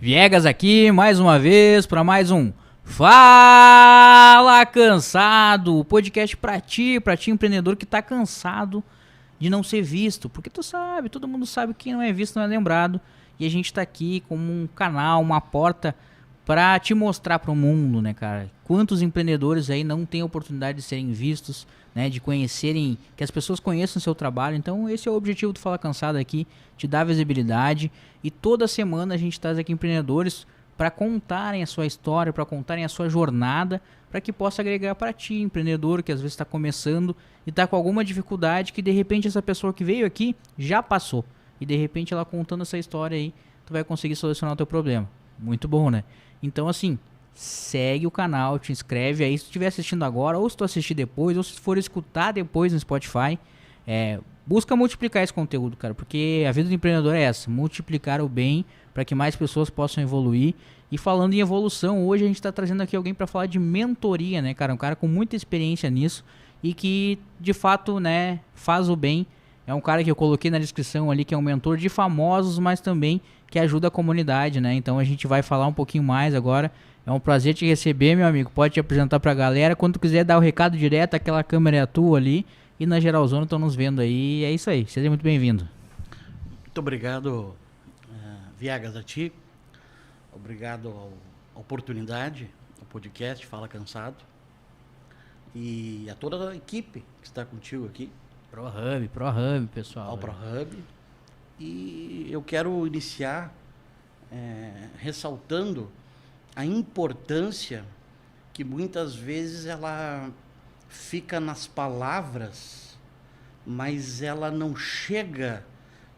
Viegas aqui, mais uma vez, para mais um Fala Cansado, o podcast pra ti empreendedor que tá cansado de não ser visto, porque tu sabe, todo mundo sabe que quem não é visto não é lembrado, e a gente tá aqui como um canal, uma porta pra te mostrar pro mundo, né, cara? Quantos empreendedores aí não têm oportunidade de serem vistos, né, de conhecerem, que as pessoas conheçam o seu trabalho. Então esse é o objetivo do Fala Cansado aqui, te dar visibilidade, e toda semana a gente traz aqui empreendedores para contarem a sua história, para contarem a sua jornada, para que possa agregar para ti, empreendedor que às vezes está começando e está com alguma dificuldade, que de repente essa pessoa que veio aqui já passou, e de repente ela contando essa história aí, tu vai conseguir solucionar o teu problema. Muito bom, né? Então assim, segue o canal, te inscreve aí se tu estiver assistindo agora, ou se tu assistir depois, ou se for escutar depois no Spotify. Busca multiplicar esse conteúdo, cara, porque a vida do empreendedor é essa, multiplicar o bem para que mais pessoas possam evoluir. E falando em evolução, hoje a gente está trazendo aqui alguém para falar de mentoria, né, cara? Um cara com muita experiência nisso e que, de fato, né, faz o bem. É um cara que eu coloquei na descrição ali, que é um mentor de famosos, mas também que ajuda a comunidade, né? Então a gente vai falar um pouquinho mais agora. É um prazer te receber, meu amigo. Pode te apresentar pra galera. Quando tu quiser dar o recado direto, aquela câmera é a tua ali. E na Geralzona estão nos vendo aí. É isso aí. Seja muito bem-vindo. Muito obrigado, Viegas, a ti. Obrigado à oportunidade, ao podcast Fala Cansado. E a toda a equipe que está contigo aqui. ProHub, pessoal. Ao ProHub. E eu quero iniciar ressaltando a importância que muitas vezes ela fica nas palavras, mas ela não chega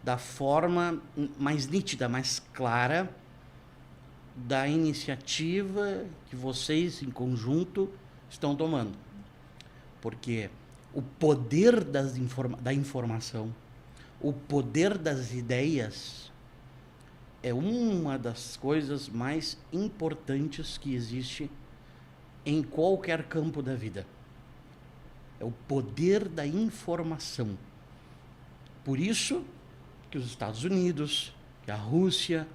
da forma mais nítida, mais clara da iniciativa que vocês em conjunto estão tomando. Porque o poder da informação, o poder das ideias é uma das coisas mais importantes que existe em qualquer campo da vida. É o poder da informação. Por isso que os Estados Unidos, que a Rússia,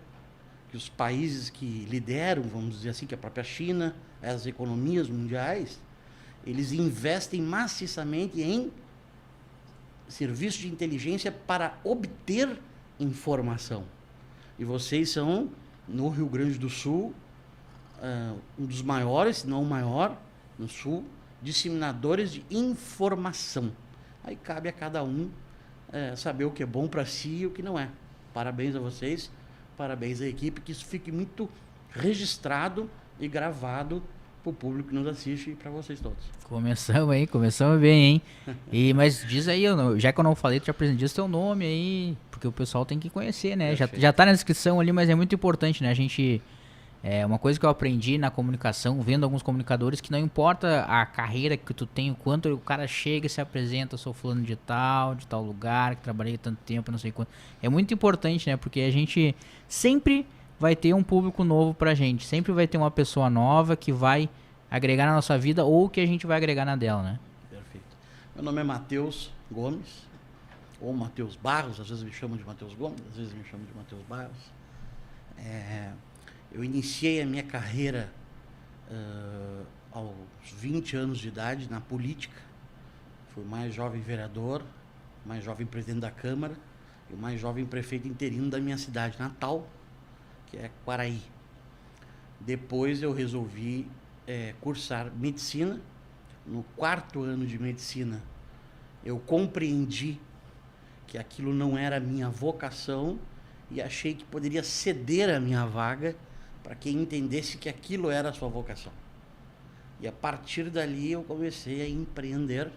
que os países que lideram, vamos dizer assim, que a própria China, as economias mundiais, eles investem maciçamente em serviços de inteligência para obter informação. E vocês são, no Rio Grande do Sul, um dos maiores, se não o maior, no Sul, disseminadores de informação. Aí cabe a cada um saber o que é bom para si e o que não é. Parabéns a vocês, parabéns à equipe, que isso fique muito registrado e gravado para o público que nos assiste e para vocês todos. Começamos bem, hein? Mas diz aí, já que eu não falei, tu já apresentou o teu nome aí, porque o pessoal tem que conhecer, né? Já tá na descrição ali, mas é muito importante, né? A gente... uma coisa que eu aprendi na comunicação, vendo alguns comunicadores, que não importa a carreira que tu tem, o quanto o cara chega e se apresenta, sou fulano de tal lugar, que trabalhei tanto tempo, não sei quanto. É muito importante, né? Porque a gente sempre vai ter um público novo pra gente, sempre vai ter uma pessoa nova que vai agregar na nossa vida ou que a gente vai agregar na dela, né? Perfeito. Meu nome é Matheus Gomes, ou Matheus Barros, às vezes me chamam de Matheus Gomes, às vezes me chamam de Matheus Barros. Eu iniciei a minha carreira aos 20 anos de idade na política. Fui o mais jovem vereador, o mais jovem presidente da Câmara e o mais jovem prefeito interino da minha cidade natal, que é Quaraí. Depois eu resolvi cursar medicina. No 4º ano de medicina, eu compreendi que aquilo não era a minha vocação e achei que poderia ceder a minha vaga para quem entendesse que aquilo era a sua vocação. E a partir dali eu comecei a empreender,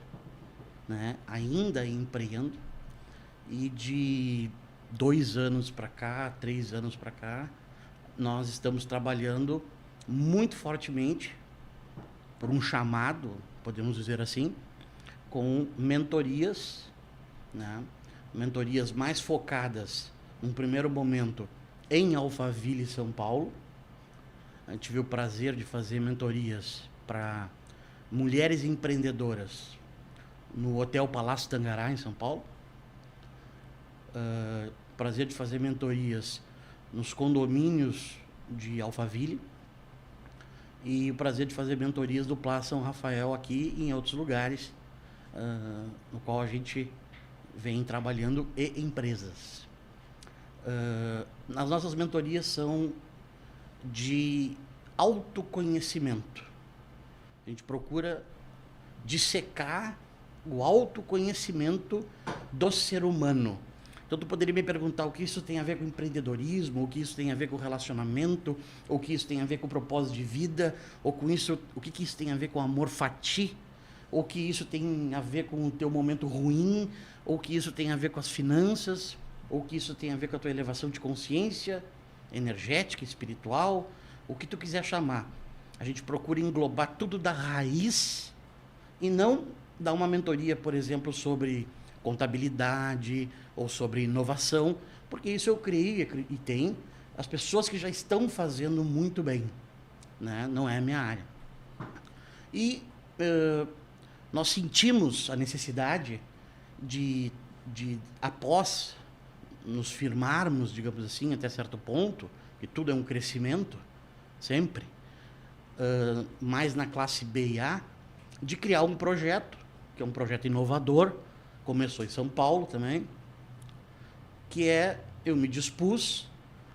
né? Ainda empreendo, e de 2 anos para cá, 3 anos para cá, nós estamos trabalhando muito fortemente por um chamado, podemos dizer assim, com mentorias, né? Mentorias mais focadas, num primeiro momento, em Alphaville, São Paulo. A gente teve o prazer de fazer mentorias para mulheres empreendedoras no Hotel Palácio Tangará, em São Paulo. Prazer de fazer mentorias nos condomínios de Alphaville e o prazer de fazer mentorias do Pla São Rafael aqui e em outros lugares, no qual a gente vem trabalhando e empresas. As nossas mentorias são de autoconhecimento. A gente procura dissecar o autoconhecimento do ser humano. Então, tu poderia me perguntar o que isso tem a ver com empreendedorismo, o que isso tem a ver com relacionamento, ou o que isso tem a ver com propósito de vida, ou com isso, o que isso tem a ver com amor fati, ou o que isso tem a ver com o teu momento ruim, ou o que isso tem a ver com as finanças, ou o que isso tem a ver com a tua elevação de consciência energética, espiritual, o que tu quiser chamar. A gente procura englobar tudo da raiz e não dar uma mentoria, por exemplo, sobre contabilidade ou sobre inovação, porque isso eu criei e tem as pessoas que já estão fazendo muito bem, né? Não é a minha área. E nós sentimos a necessidade de, após nos firmarmos, digamos assim, até certo ponto, que tudo é um crescimento, sempre, mais na classe B e A, de criar um projeto, que é um projeto inovador, começou em São Paulo também, que eu me dispus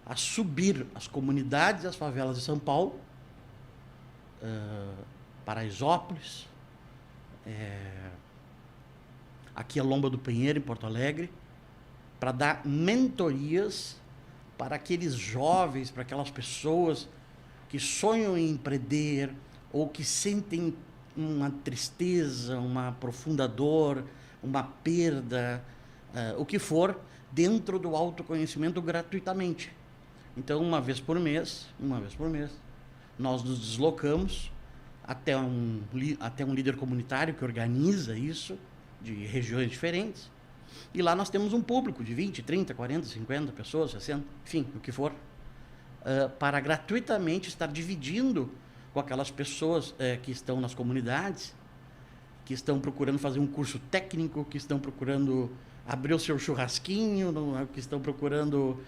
a subir as comunidades e as favelas de São Paulo, Paraisópolis, aqui a Lomba do Pinheiro, em Porto Alegre, para dar mentorias para aqueles jovens, para aquelas pessoas que sonham em empreender ou que sentem uma tristeza, uma profunda dor, uma perda, o que for, dentro do autoconhecimento gratuitamente. Então, uma vez por mês, nós nos deslocamos até um líder comunitário que organiza isso, de regiões diferentes, e lá nós temos um público de 20, 30, 40, 50 pessoas, 60, enfim, o que for, para gratuitamente estar dividindo com aquelas pessoas que estão nas comunidades, que estão procurando fazer um curso técnico, que estão procurando abrir o seu churrasquinho, que estão procurando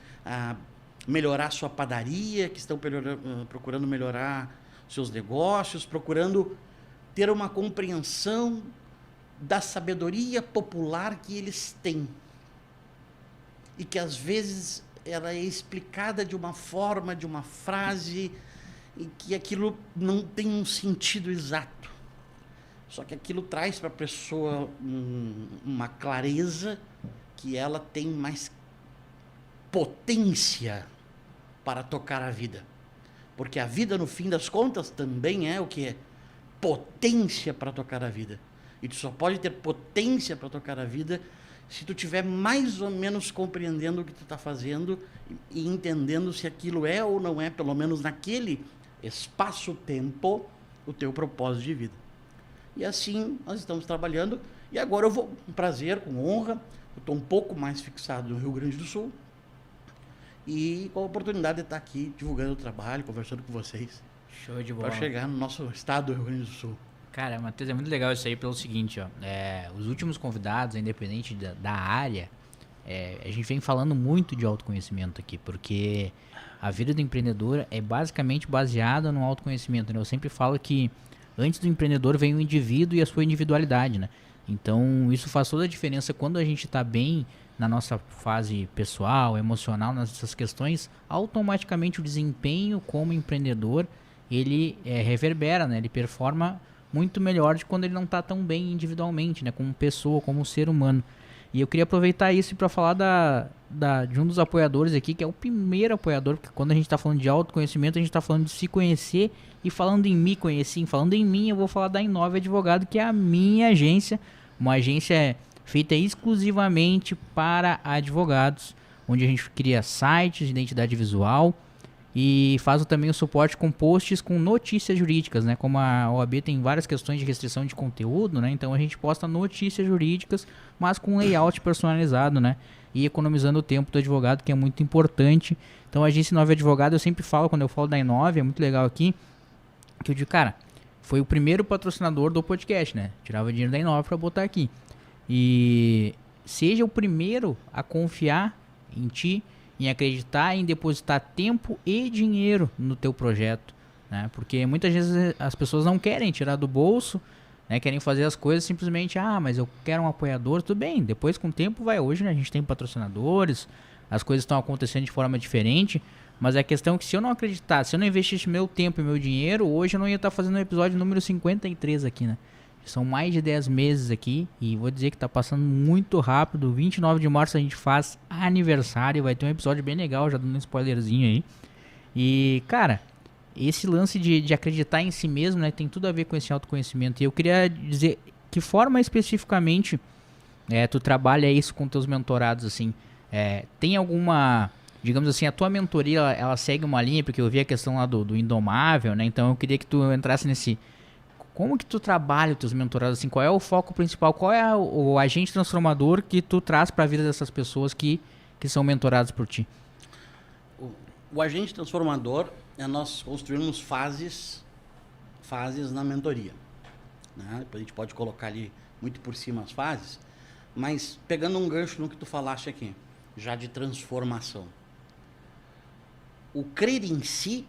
melhorar sua padaria, que estão procurando melhorar seus negócios, procurando ter uma compreensão da sabedoria popular que eles têm. E que às vezes ela é explicada de uma forma, de uma frase, e que aquilo não tem um sentido exato. Só que aquilo traz para a pessoa uma clareza que ela tem mais potência para tocar a vida. Porque a vida, no fim das contas, também é o que é potência para tocar a vida. E tu só pode ter potência para tocar a vida se tu estiver mais ou menos compreendendo o que tu está fazendo e entendendo se aquilo é ou não é, pelo menos naquele espaço-tempo, o teu propósito de vida. E assim nós estamos trabalhando. E agora eu vou, com prazer, com honra, eu estou um pouco mais fixado no Rio Grande do Sul e com a oportunidade de estar aqui divulgando o trabalho, conversando com vocês. Show de bola. Para chegar no nosso estado do Rio Grande do Sul. Cara, Matheus, é muito legal isso aí pelo seguinte, ó. Os últimos convidados, independente da área, a gente vem falando muito de autoconhecimento aqui, porque a vida do empreendedor é basicamente baseada no autoconhecimento, né? Eu sempre falo que antes do empreendedor vem o indivíduo e a sua individualidade, né? Então, isso faz toda a diferença quando a gente está bem na nossa fase pessoal, emocional, nessas questões, automaticamente o desempenho como empreendedor, ele reverbera, né? Ele performa muito melhor de quando ele não está tão bem individualmente, né? Como pessoa, como ser humano. E eu queria aproveitar isso para falar de um dos apoiadores aqui, que é o primeiro apoiador, porque quando a gente está falando de autoconhecimento, a gente está falando de se conhecer, e falando em me conhecer, falando em mim, eu vou falar da Inove Advogado, que é a minha agência, uma agência feita exclusivamente para advogados, onde a gente cria sites de identidade visual e faz também o suporte com posts com notícias jurídicas, né? Como a OAB tem várias questões de restrição de conteúdo, né? Então a gente posta notícias jurídicas, mas com layout personalizado, né? E economizando o tempo do advogado, que é muito importante. Então a agência Inove Advogado, eu sempre falo, quando eu falo da Inove, é muito legal aqui, que eu digo, cara, foi o primeiro patrocinador do podcast, né? Tirava dinheiro da Inove para botar aqui. E seja o primeiro a confiar em ti em acreditar, em depositar tempo e dinheiro no teu projeto, né? Porque muitas vezes as pessoas não querem tirar do bolso, né? Querem fazer as coisas simplesmente, mas eu quero um apoiador, tudo bem, depois com o tempo vai. Hoje, né, a gente tem patrocinadores, as coisas estão acontecendo de forma diferente, mas a questão é que se eu não acreditar, se eu não investisse meu tempo e meu dinheiro, hoje eu não ia estar fazendo o episódio número 53 aqui, né? São mais de 10 meses aqui e vou dizer que tá passando muito rápido. 29 de março a gente faz aniversário, vai ter um episódio bem legal, já dando um spoilerzinho aí. E, cara, esse lance de acreditar em si mesmo, né, tem tudo a ver com esse autoconhecimento. E eu queria dizer que forma especificamente tu trabalha isso com teus mentorados, assim. Tem alguma, digamos assim, a tua mentoria, ela segue uma linha, porque eu vi a questão lá do Indomável, né? Então eu queria que tu entrasse nesse... Como que tu trabalha os teus mentorados, assim, qual é o foco principal, qual é o agente transformador que tu traz para a vida dessas pessoas que são mentoradas por ti? O agente transformador é nós construirmos fases na mentoria, né? Depois a gente pode colocar ali muito por cima as fases, mas pegando um gancho no que tu falaste aqui, já de transformação. O crer em si,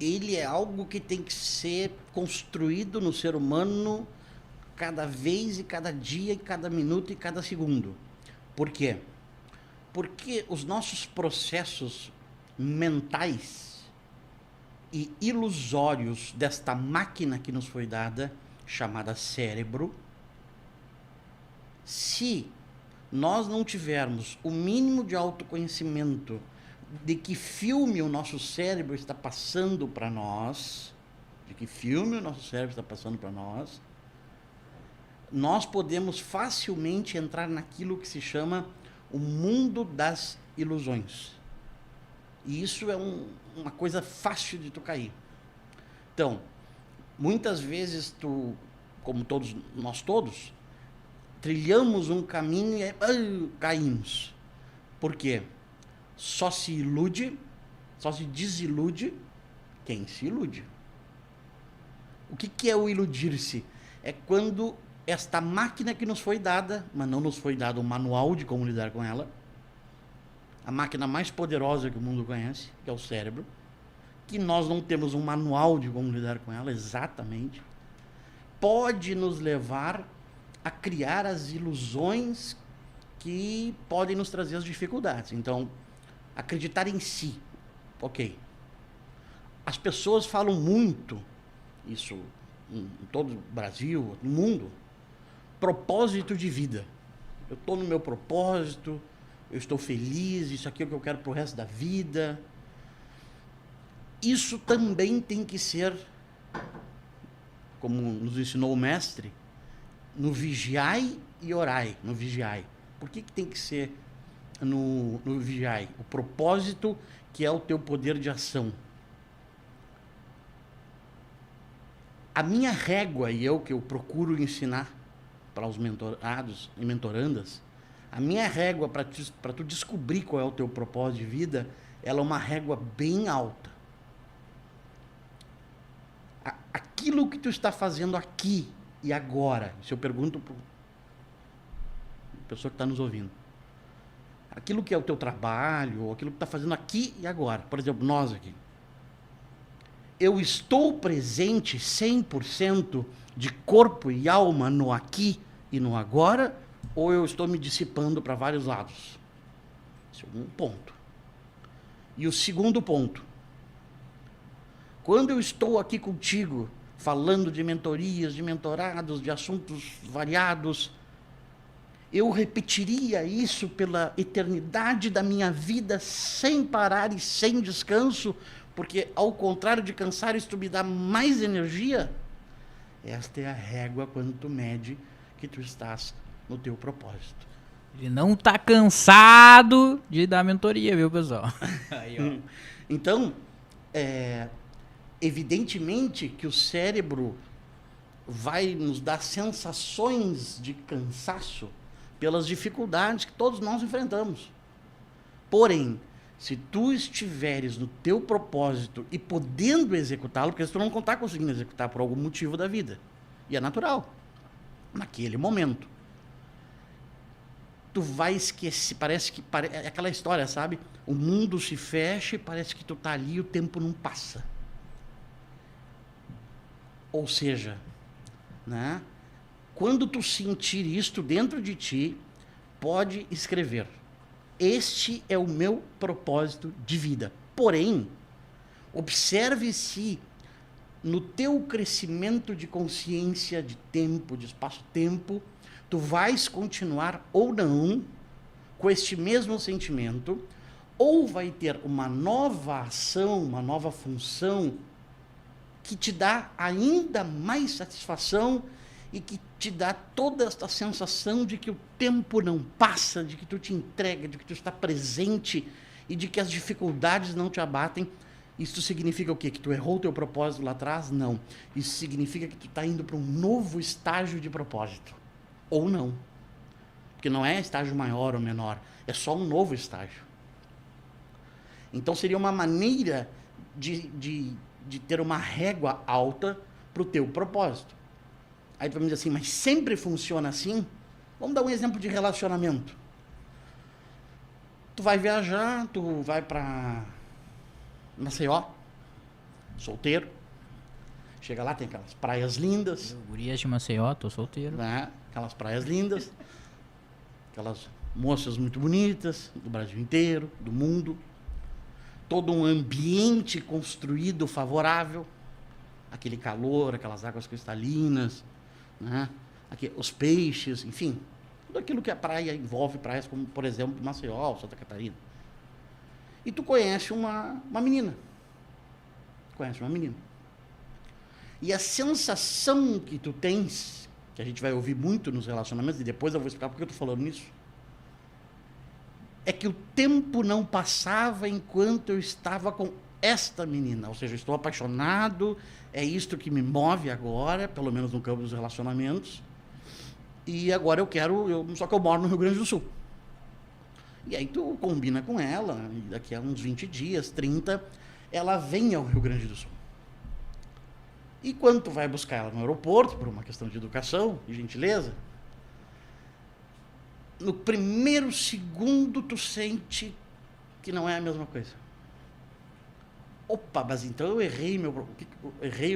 ele é algo que tem que ser construído no ser humano cada vez e cada dia e cada minuto e cada segundo. Por quê? Porque os nossos processos mentais e ilusórios desta máquina que nos foi dada, chamada cérebro, se nós não tivermos o mínimo de autoconhecimento de que filme o nosso cérebro está passando para nós, nós podemos facilmente entrar naquilo que se chama o mundo das ilusões. E isso é uma coisa fácil de tu cair. Então, muitas vezes como nós todos, trilhamos um caminho e caímos. Por quê? Só se desilude quem se ilude. O que é o iludir-se? É quando esta máquina que nos foi dada, mas não nos foi dado um manual de como lidar com ela, a máquina mais poderosa que o mundo conhece, que é o cérebro, que nós não temos um manual de como lidar com ela exatamente, pode nos levar a criar as ilusões que podem nos trazer as dificuldades. Então, acreditar em si, ok. As pessoas falam muito, isso em todo o Brasil, no mundo, propósito de vida. Eu estou no meu propósito, eu estou feliz, isso aqui é o que eu quero para o resto da vida. Isso também tem que ser, como nos ensinou o mestre, no vigiai e orai, no vigiai. Por que tem que ser no vigiai? O propósito, que é o teu poder de ação. A minha régua, que eu procuro ensinar para os mentorados e mentorandas, a minha régua para tu descobrir qual é o teu propósito de vida, ela é uma régua bem alta. Aquilo que tu está fazendo aqui e agora, se eu pergunto para a pessoa que está nos ouvindo, aquilo que é o teu trabalho, ou aquilo que está fazendo aqui e agora, por exemplo, nós aqui, eu estou presente 100% de corpo e alma no aqui e no agora, ou eu estou me dissipando para vários lados? Esse é um ponto. E o segundo ponto, quando eu estou aqui contigo, falando de mentorias, de mentorados, de assuntos variados, eu repetiria isso pela eternidade da minha vida, sem parar e sem descanso, porque, ao contrário de cansar, isso me dá mais energia. Esta é a régua quando tu mede que tu estás no teu propósito. Ele não está cansado de dar mentoria, viu, pessoal? Aí, ó. Então, evidentemente que o cérebro vai nos dar sensações de cansaço pelas dificuldades que todos nós enfrentamos. Porém, se tu estiveres no teu propósito e podendo executá-lo, porque se tu não está conseguindo executar por algum motivo da vida, e é natural, naquele momento, tu vai esquecer, parece que é aquela história, sabe? O mundo se fecha e parece que tu tá ali e o tempo não passa. Ou seja, né? Quando tu sentir isto dentro de ti, pode escrever: este é o meu propósito de vida. Porém, observe se no teu crescimento de consciência, de tempo, de espaço-tempo, tu vais continuar ou não com este mesmo sentimento, ou vai ter uma nova ação, uma nova função que te dá ainda mais satisfação e que te dá toda esta sensação de que o tempo não passa, de que tu te entrega, de que tu está presente e de que as dificuldades não te abatem. Isso significa o quê? Que tu errou o teu propósito lá atrás? Não. Isso significa que tu está indo para um novo estágio de propósito. Ou não. Porque não é estágio maior ou menor, é só um novo estágio. Então seria uma maneira de ter uma régua alta para o teu propósito. Aí tu vai me dizer assim, mas sempre funciona assim? Vamos dar um exemplo de relacionamento. Tu vai viajar, tu vai para Maceió, solteiro. Chega lá, tem aquelas praias lindas. Gurias de Maceió, tô solteiro. Né? Aquelas praias lindas. Aquelas moças muito bonitas, do Brasil inteiro, do mundo. Todo um ambiente construído favorável. Aquele calor, aquelas águas cristalinas, né? Aqui, os peixes, enfim. Tudo aquilo que a praia envolve, praias como, por exemplo, Maceió, Santa Catarina. E tu conhece uma menina. Conhece uma menina. E a sensação que tu tens, que a gente vai ouvir muito nos relacionamentos, e depois eu vou explicar porque eu estou falando nisso, é que o tempo não passava enquanto eu estava com esta menina. Ou seja, eu estou apaixonado, é isto que me move agora, pelo menos no campo dos relacionamentos. E agora só que eu moro no Rio Grande do Sul. E aí tu combina com ela, e daqui a uns 20 dias, 30, ela vem ao Rio Grande do Sul. E quando tu vai buscar ela no aeroporto, por uma questão de educação e gentileza, no primeiro segundo tu sente que não é a mesma coisa. Opa, mas então eu errei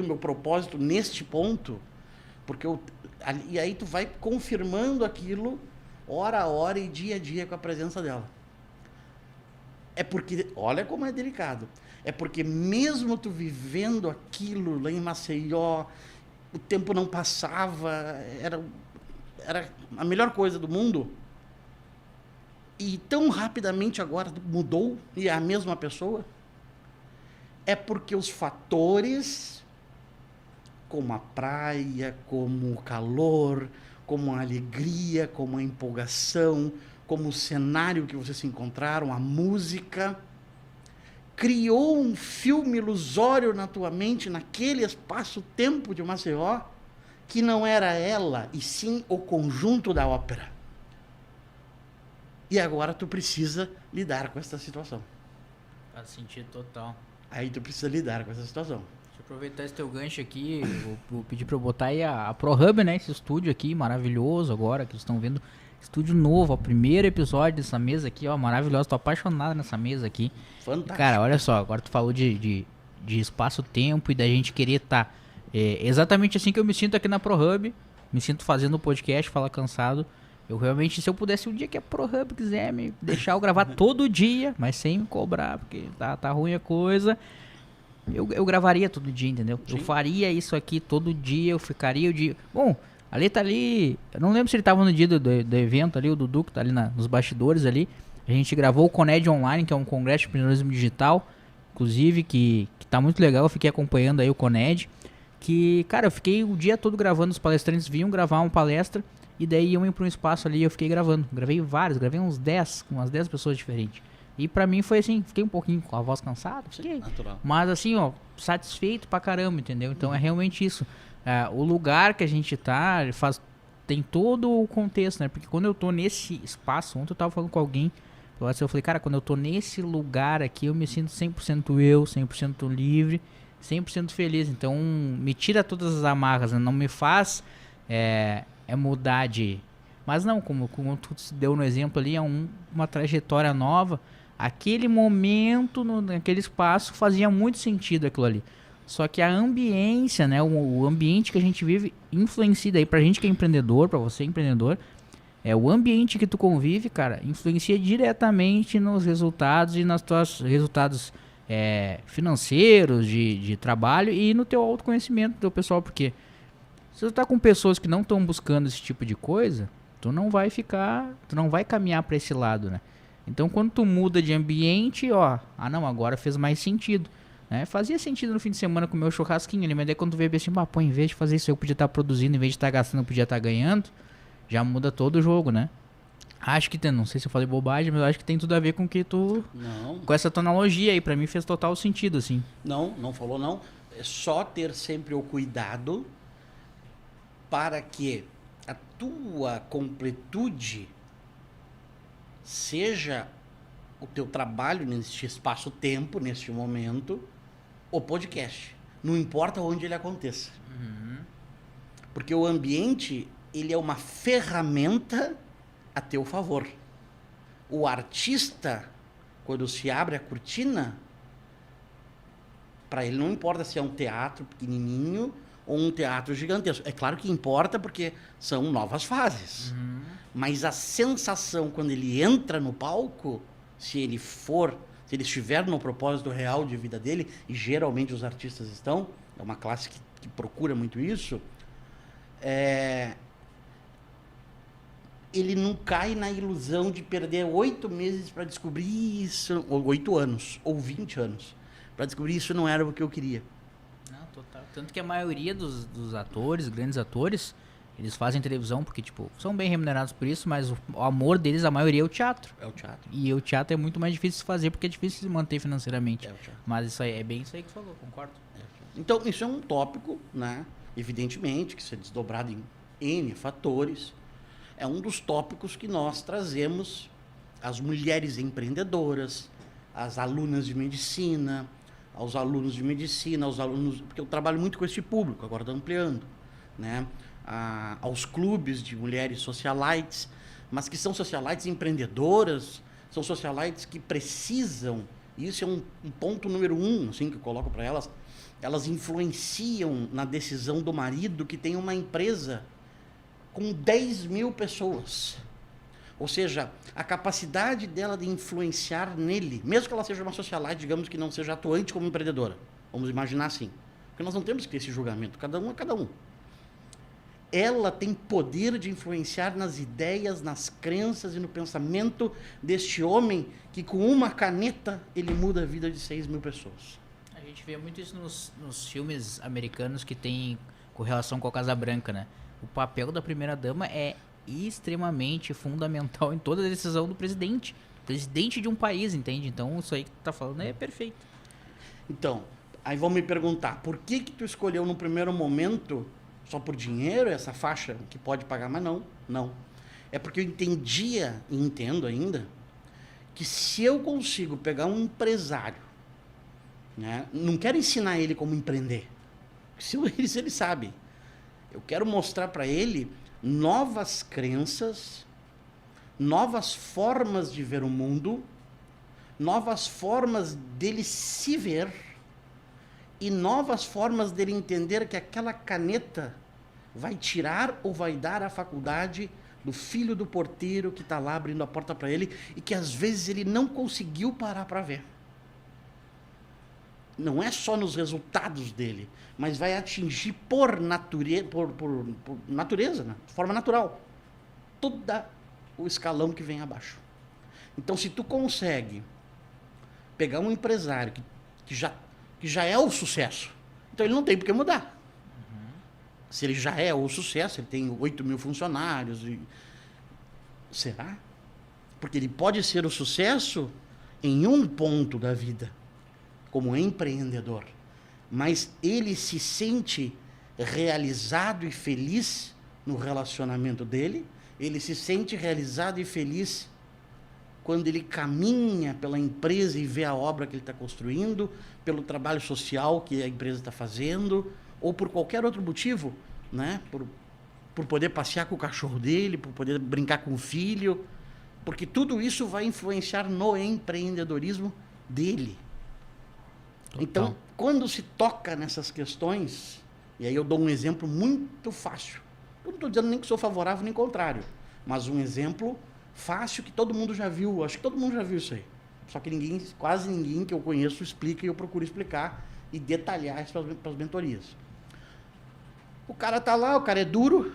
o meu propósito neste ponto, porque e aí tu vai confirmando aquilo hora a hora e dia a dia com a presença dela. É porque, olha como é delicado, é porque mesmo tu vivendo aquilo lá em Maceió, o tempo não passava, era a melhor coisa do mundo, e tão rapidamente agora mudou e é a mesma pessoa, é porque os fatores, como a praia, como o calor, como a alegria, como a empolgação, como o cenário que vocês se encontraram, a música, criou um filme ilusório na tua mente, naquele espaço-tempo de Maceió, que não era ela, e sim o conjunto da ópera. E agora tu precisa lidar com essa situação. Faz sentido total. Aí tu precisa lidar com essa situação. Deixa eu aproveitar esse teu gancho aqui, vou pedir pra eu botar aí a ProHub, né? Esse estúdio aqui, maravilhoso agora, que vocês estão vendo. Estúdio novo, ó, primeiro episódio dessa mesa aqui, ó, maravilhosa. Tô apaixonado nessa mesa aqui. Fantástico. Cara, olha só, agora tu falou de espaço-tempo e da gente querer estar exatamente assim que eu me sinto aqui na ProHub. Me sinto fazendo o podcast, Fala Cansado. Eu realmente, se eu pudesse um dia que a ProHub quiser me deixar eu gravar todo dia, mas sem me cobrar, porque tá ruim a coisa, eu gravaria todo dia, entendeu? Sim. Eu faria isso aqui todo dia, eu ficaria o dia... Bom, ali tá ali, eu não lembro se ele tava no dia do evento ali, o Dudu que tá ali nos bastidores ali. A gente gravou o Coned Online, que é um congresso de empreendedorismo digital, inclusive, que tá muito legal, eu fiquei acompanhando aí o Coned, que, cara, eu fiquei o dia todo gravando, os palestrantes vinham gravar uma palestra, e daí iam para um espaço ali e eu fiquei gravando. Gravei umas 10 pessoas diferentes. E pra mim foi assim, fiquei um pouquinho com a voz cansada, fiquei. Natural. Mas assim, ó, satisfeito pra caramba, entendeu? Então é realmente isso. O lugar que a gente tá, tem todo o contexto, né? Porque quando eu tô nesse espaço, ontem eu tava falando com alguém, eu falei, cara, quando eu tô nesse lugar aqui, eu me sinto 100% eu, 100% livre, 100% feliz. Então me tira todas as amarras, né? Não me faz... mudar de Mas não, como tu se deu no exemplo ali, é uma trajetória nova. Aquele momento, naquele espaço, fazia muito sentido aquilo ali. Só que a ambiência, né, o ambiente que a gente vive influencia daí pra gente que é empreendedor, pra você empreendedor, o ambiente que tu convive, cara, influencia diretamente nos resultados e nos teus resultados financeiros, de trabalho e no teu autoconhecimento do pessoal, porque se tu tá com pessoas que não estão buscando esse tipo de coisa, tu não vai caminhar pra esse lado, né? Então quando tu muda de ambiente, não, agora fez mais sentido. Né? Fazia sentido no fim de semana comer o churrasquinho ali, mas daí quando tu vê assim, pô, em vez de fazer isso eu podia estar produzindo, em vez de estar gastando eu podia estar ganhando, já muda todo o jogo, né? Acho que tem, não sei se eu falei bobagem, mas eu acho que tem tudo a ver com que tu... Não. Com essa tua analogia aí, pra mim fez total sentido, assim. Não falou não. É só ter sempre o cuidado para que a tua completude seja o teu trabalho neste espaço-tempo, neste momento, o podcast. Não importa onde ele aconteça. Porque o ambiente, ele é uma ferramenta a teu favor. O artista, quando se abre a cortina, para ele não importa se é um teatro pequenininho ou um teatro gigantesco. É claro que importa porque são novas fases. Mas a sensação quando ele entra no palco, se ele estiver no propósito real de vida dele, e geralmente os artistas estão, é uma classe que procura muito isso, ele não cai na ilusão de perder 8 meses para descobrir isso, ou 8 anos, ou 20 anos, para descobrir isso não era o que eu queria. Não, total. Tanto que a maioria dos atores, grandes atores, eles fazem televisão porque, tipo, são bem remunerados por isso, mas o amor deles, a maioria é o teatro. É o teatro. E o teatro é muito mais difícil de fazer porque é difícil de manter financeiramente. É o teatro. Mas isso aí, é bem isso aí que tu falou, concordo. Então, isso é um tópico, né? Evidentemente, que isso é desdobrado em N fatores. É um dos tópicos que nós trazemos às mulheres empreendedoras, às alunas de medicina, aos alunos de medicina, aos alunos... Porque eu trabalho muito com esse público, agora estou ampliando, né? Aos clubes de mulheres socialites, mas que são socialites empreendedoras, são socialites que precisam, e isso é um ponto número 1, assim, que eu coloco para elas, elas influenciam na decisão do marido que tem uma empresa com 10 mil pessoas. Ou seja, a capacidade dela de influenciar nele, mesmo que ela seja uma socialite, digamos que não seja atuante como empreendedora, vamos imaginar assim, porque nós não temos que ter esse julgamento, cada um é cada um. Ela tem poder de influenciar nas ideias, nas crenças e no pensamento deste homem que com uma caneta ele muda a vida de 6 mil pessoas. A gente vê muito isso nos filmes americanos que tem com relação com a Casa Branca, né? O papel da primeira-dama é extremamente fundamental em toda a decisão do presidente. Presidente de um país, entende? Então isso aí que tu tá falando é perfeito. Então, aí vão me perguntar, por que tu escolheu no primeiro momento só por dinheiro essa faixa que pode pagar? Mas não. É porque eu entendia, e entendo ainda, que se eu consigo pegar um empresário, né, não quero ensinar ele como empreender, se ele sabe. Eu quero mostrar para ele novas crenças, novas formas de ver o mundo, novas formas dele se ver e novas formas dele entender que aquela caneta vai tirar ou vai dar a faculdade do filho do porteiro que está lá abrindo a porta para ele e que às vezes ele não conseguiu parar para ver. Não é só nos resultados dele, mas vai atingir por natureza, né? De forma natural, todo o escalão que vem abaixo. Então, se tu consegue pegar um empresário que já é o sucesso, então ele não tem por que mudar. Se ele já é o sucesso, ele tem 8 mil funcionários. Será? Porque ele pode ser o sucesso em um ponto da vida, como empreendedor, mas ele se sente realizado e feliz no relacionamento dele, ele se sente realizado e feliz quando ele caminha pela empresa e vê a obra que ele está construindo, pelo trabalho social que a empresa está fazendo, ou por qualquer outro motivo, né? por poder passear com o cachorro dele, por poder brincar com o filho, porque tudo isso vai influenciar no empreendedorismo dele. Total. Então, quando se toca nessas questões, e aí eu dou um exemplo muito fácil. Eu não estou dizendo nem que sou favorável nem contrário, mas um exemplo fácil que todo mundo já viu. Acho que todo mundo já viu isso aí. Só que quase ninguém que eu conheço explica e eu procuro explicar e detalhar isso para as mentorias. O cara tá lá, o cara é duro,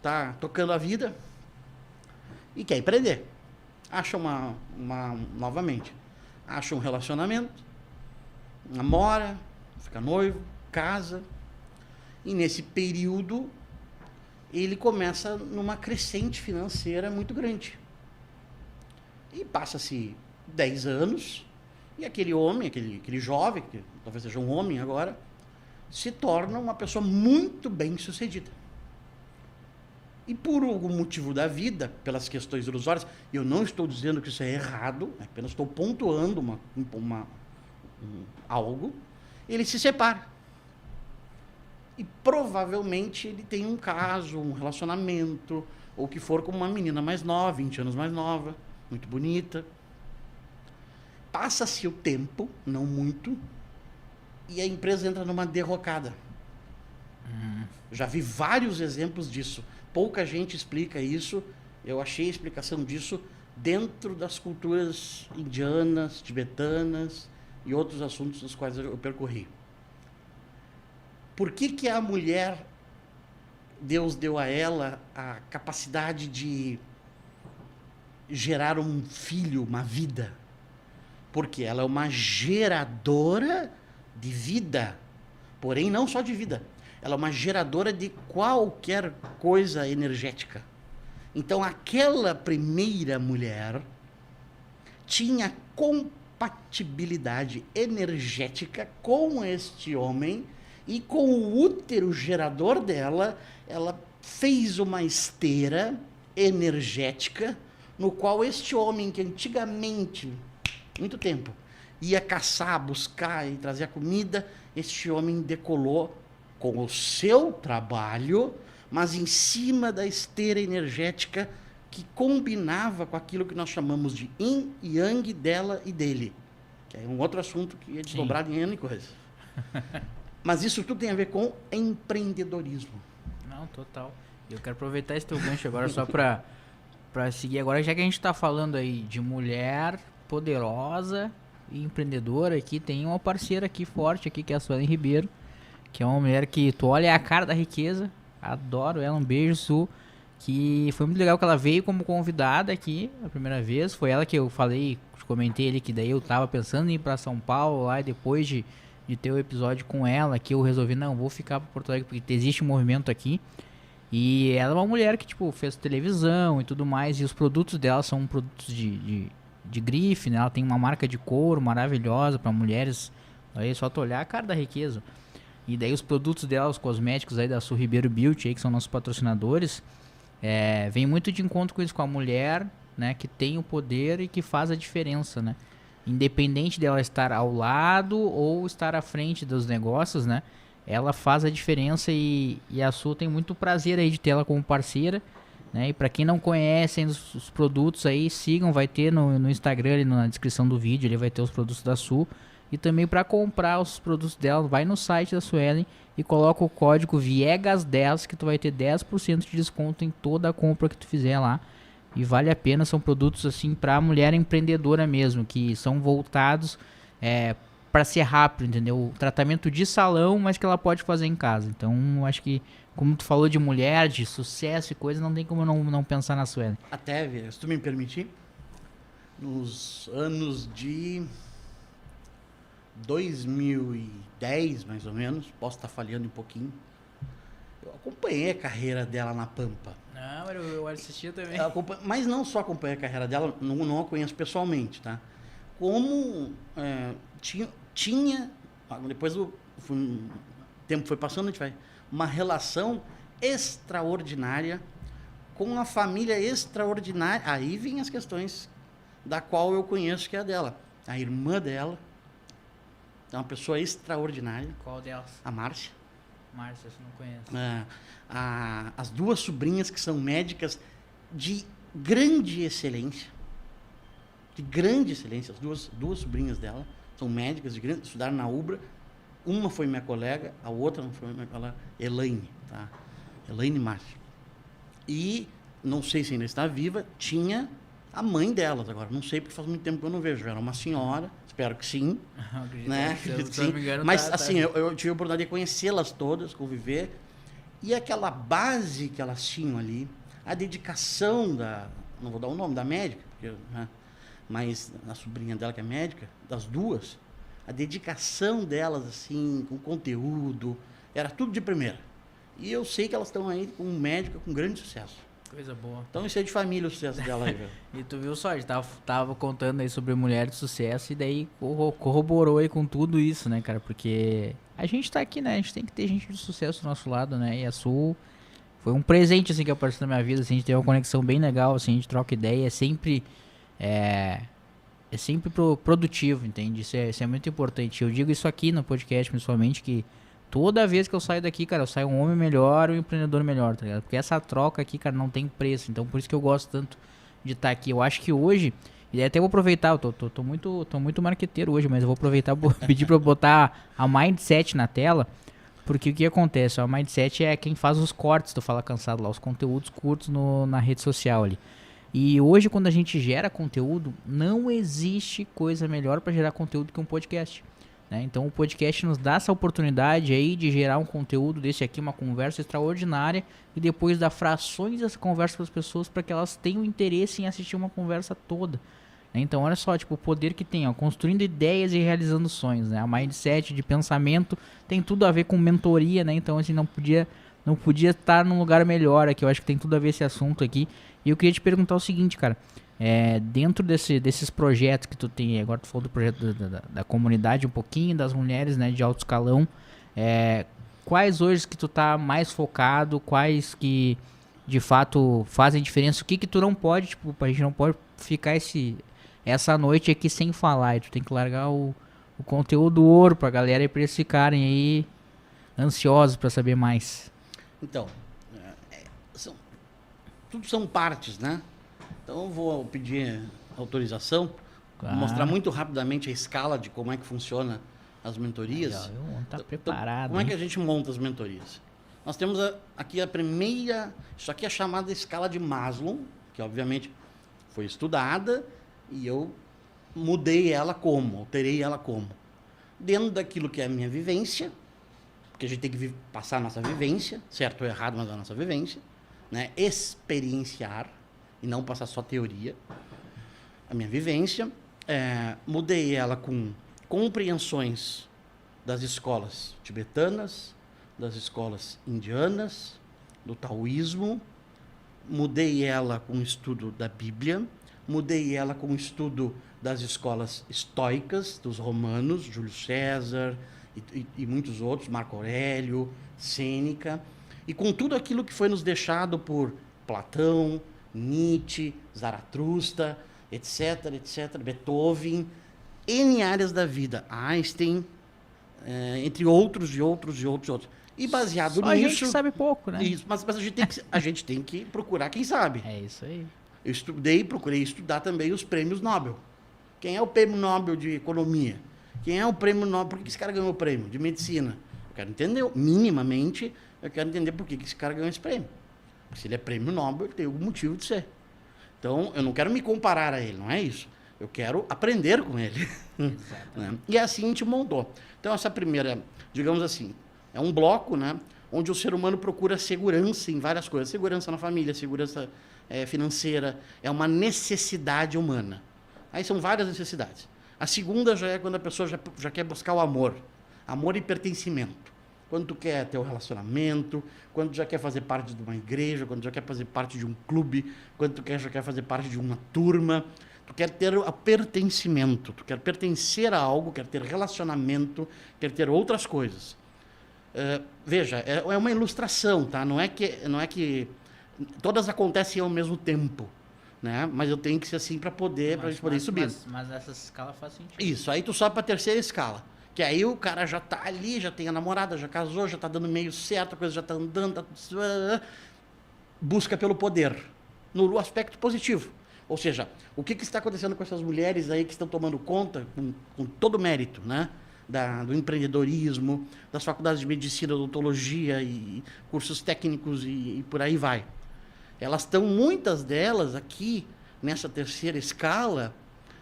tá tocando a vida e quer empreender. Acha novamente, acha um relacionamento, namora, fica noivo, casa, e nesse período ele começa numa crescente financeira muito grande. E passa-se 10 anos, e aquele homem, aquele jovem, que talvez seja um homem agora, se torna uma pessoa muito bem sucedida. E por algum motivo da vida, pelas questões ilusórias, eu não estou dizendo que isso é errado, apenas estou pontuando algo, ele se separa. E provavelmente ele tem um caso, um relacionamento, ou que for com uma menina mais nova, 20 anos mais nova, muito bonita. Passa-se o tempo, não muito, e a empresa entra numa derrocada. Já vi vários exemplos disso. Pouca gente explica isso. Eu achei a explicação disso dentro das culturas indianas, tibetanas e outros assuntos dos quais eu percorri. Por que a mulher, Deus deu a ela a capacidade de gerar um filho, uma vida? Porque ela é uma geradora de vida, porém não só de vida. Ela é uma geradora de qualquer coisa energética. Então, aquela primeira mulher tinha compatibilidade energética com este homem e com o útero gerador dela, ela fez uma esteira energética no qual este homem, que antigamente, muito tempo, ia caçar, buscar e trazer a comida, este homem decolou com o seu trabalho, mas em cima da esteira energética que combinava com aquilo que nós chamamos de yin e yang dela e dele, que é um outro assunto que é desdobrado em N coisa. Mas isso tudo tem a ver com empreendedorismo. Não, total. Eu quero aproveitar esse teu gancho agora só para seguir agora, já que a gente está falando aí de mulher poderosa e empreendedora, aqui tem uma parceira aqui forte aqui, que é a Suelen Ribeiro, que é uma mulher que tu olha a cara da riqueza. Adoro ela, um beijo, Su. Que foi muito legal que ela veio como convidada aqui a primeira vez. Foi ela que eu falei, comentei ali que daí eu tava pensando em ir pra São Paulo lá, e depois de ter o episódio com ela, que eu resolvi, não, vou ficar pra Porto Alegre, porque existe um movimento aqui. E ela é uma mulher que, tipo, fez televisão e tudo mais, e os produtos dela são produtos de grife, né? Ela tem uma marca de couro maravilhosa pra mulheres. Aí só tu olhar a cara da riqueza. E daí os produtos dela, os cosméticos aí da Su Ribeiro Beauty, aí, que são nossos patrocinadores, vem muito de encontro com isso, com a mulher, né, que tem o poder e que faz a diferença, né? Independente dela estar ao lado ou estar à frente dos negócios, né? Ela faz a diferença, e a Su tem muito prazer aí de ter ela como parceira, né? E para quem não conhece os produtos aí, sigam, vai ter no Instagram, ali na descrição do vídeo, ele vai ter os produtos da Su. E também para comprar os produtos dela, vai no site da Suelen e coloca o código VIEGAS10, que tu vai ter 10% de desconto em toda a compra que tu fizer lá. E vale a pena, são produtos assim para mulher empreendedora mesmo, que são voltados para ser rápido, entendeu? Tratamento de salão, mas que ela pode fazer em casa. Então, eu acho que, como tu falou de mulher, de sucesso e coisa, não tem como não pensar na Suelen. Até, se tu me permitir, nos anos de 2010, mais ou menos, posso estar falhando um pouquinho, eu acompanhei a carreira dela na Pampa. Não, eu assistia também. Mas não só acompanhei a carreira dela, não a conheço pessoalmente, tá? Como tinha, depois o tempo foi passando, a gente vai, uma relação extraordinária com a família extraordinária. Aí vem as questões da qual eu conheço, que é a dela. A irmã dela é uma pessoa extraordinária. Qual delas? A Márcia. Márcia, você não conhece. As duas sobrinhas que são médicas de grande excelência. De grande excelência. As duas sobrinhas dela são médicas, estudaram na UBRA. Uma foi minha colega, a outra não foi minha colega, Elaine, tá? Elaine Márcia. E, não sei se ainda está viva, tinha a mãe delas agora. Não sei, porque faz muito tempo que eu não vejo. Era uma senhora, espero que sim. Né? Acredito que sim. Mas, assim, eu tive a oportunidade de conhecê-las todas, conviver. E aquela base que elas tinham ali, a dedicação não vou dar o nome da médica, porque, né? Mas a sobrinha dela que é médica, das duas, a dedicação delas, assim, com conteúdo, era tudo de primeira. E eu sei que elas estão aí com um médico com grande sucesso. Coisa boa. Então isso é de família o sucesso dela aí, velho. E tu viu só, a gente tava contando aí sobre mulher de sucesso e daí corroborou aí com tudo isso, né, cara? Porque a gente tá aqui, né? A gente tem que ter gente de sucesso do nosso lado, né? E a Sul foi um presente, assim, que apareceu na minha vida, assim. A gente teve uma conexão bem legal, assim, a gente troca ideia, é sempre produtivo, entende? Isso é muito importante. Eu digo isso aqui no podcast, principalmente, que toda vez que eu saio daqui, cara, eu saio um homem melhor e um empreendedor melhor, tá ligado? Porque essa troca aqui, cara, não tem preço. Então, por isso que eu gosto tanto de estar aqui. Eu acho que hoje, e até vou aproveitar, eu tô muito marqueteiro hoje, mas eu vou aproveitar e pedir pra eu botar a Mindset na tela, porque o que acontece? A Mindset é quem faz os cortes do Fala Cansado lá, os conteúdos curtos na rede social ali. E hoje, quando a gente gera conteúdo, não existe coisa melhor para gerar conteúdo que um podcast, né? Então, o podcast nos dá essa oportunidade aí de gerar um conteúdo desse aqui, uma conversa extraordinária, e depois dar frações dessa conversa para as pessoas para que elas tenham interesse em assistir uma conversa toda. Então, olha só, tipo, o poder que tem, ó, construindo ideias e realizando sonhos, né? A mindset de pensamento tem tudo a ver com mentoria, né? Então, assim, não podia estar num lugar melhor aqui. Eu acho que tem tudo a ver esse assunto aqui. E eu queria te perguntar o seguinte, cara. Dentro desses projetos que tu tem, agora tu falou do projeto da comunidade um pouquinho, das mulheres, né, de alto escalão, quais hoje que tu tá mais focado, quais que de fato fazem diferença, o que tu não pode, tipo, a gente não pode ficar essa noite aqui sem falar, e tu tem que largar o conteúdo ouro pra galera e pra eles ficarem aí ansiosos pra saber mais. Então, tudo são partes, né? Então eu vou pedir autorização, Claro. mostrar muito rapidamente a escala de como é que funciona as mentorias. Tá preparado. Como é que a gente monta as mentorias? Nós temos aqui a primeira, isso aqui é chamada escala de Maslow, que obviamente foi estudada e eu mudei ela alterei ela como. Dentro daquilo que é a minha vivência, porque a gente tem que passar a nossa vivência, certo ou errado, mas a nossa vivência, né? Experienciar e não passar só teoria. A minha vivência, mudei ela com compreensões das escolas tibetanas, das escolas indianas, do taoísmo, mudei ela com o estudo da Bíblia, mudei ela com o estudo das escolas estoicas, dos romanos, Júlio César e muitos outros, Marco Aurélio, Sêneca, e com tudo aquilo que foi nos deixado por Platão, Nietzsche, Zaratustra, etc, Beethoven, N áreas da vida, Einstein, entre outros. E baseado Só nisso... a gente sabe pouco, né? Isso, mas a gente tem que procurar quem sabe. É isso aí. Eu procurei estudar também os prêmios Nobel. Quem é o prêmio Nobel de Economia? Quem é o prêmio Nobel? Por que esse cara ganhou o prêmio de Medicina? Eu quero entender, minimamente, por que esse cara ganhou esse prêmio. Porque se ele é prêmio Nobel, ele tem algum motivo de ser. Então, eu não quero me comparar a ele, não é isso. Eu quero aprender com ele. Né? E assim a gente montou. Então, essa primeira, digamos assim, é um bloco, né, onde o ser humano procura segurança em várias coisas. Segurança na família, segurança financeira. É uma necessidade humana. Aí são várias necessidades. A segunda já é quando a pessoa já quer buscar o amor. Amor e pertencimento. Quando tu quer ter um relacionamento, quando tu já quer fazer parte de uma igreja, quando tu já quer fazer parte de um clube, quando tu já quer fazer parte de uma turma, tu quer ter o pertencimento, tu quer pertencer a algo, quer ter relacionamento, quer ter outras coisas. Veja, é uma ilustração, tá? Não é que todas acontecem ao mesmo tempo, né? Mas eu tenho que ser assim para a gente poder subir. Mas essa escala faz sentido. Isso, aí tu sobe para a terceira escala, Que aí o cara já tá ali, já tem a namorada, já casou, já tá dando meio certo, a coisa já tá andando, busca pelo poder, no aspecto positivo. Ou seja, o que está acontecendo com essas mulheres aí que estão tomando conta, com todo o mérito, né? Do empreendedorismo, das faculdades de medicina, odontologia e cursos técnicos e por aí vai. Elas estão, muitas delas aqui, nessa terceira escala,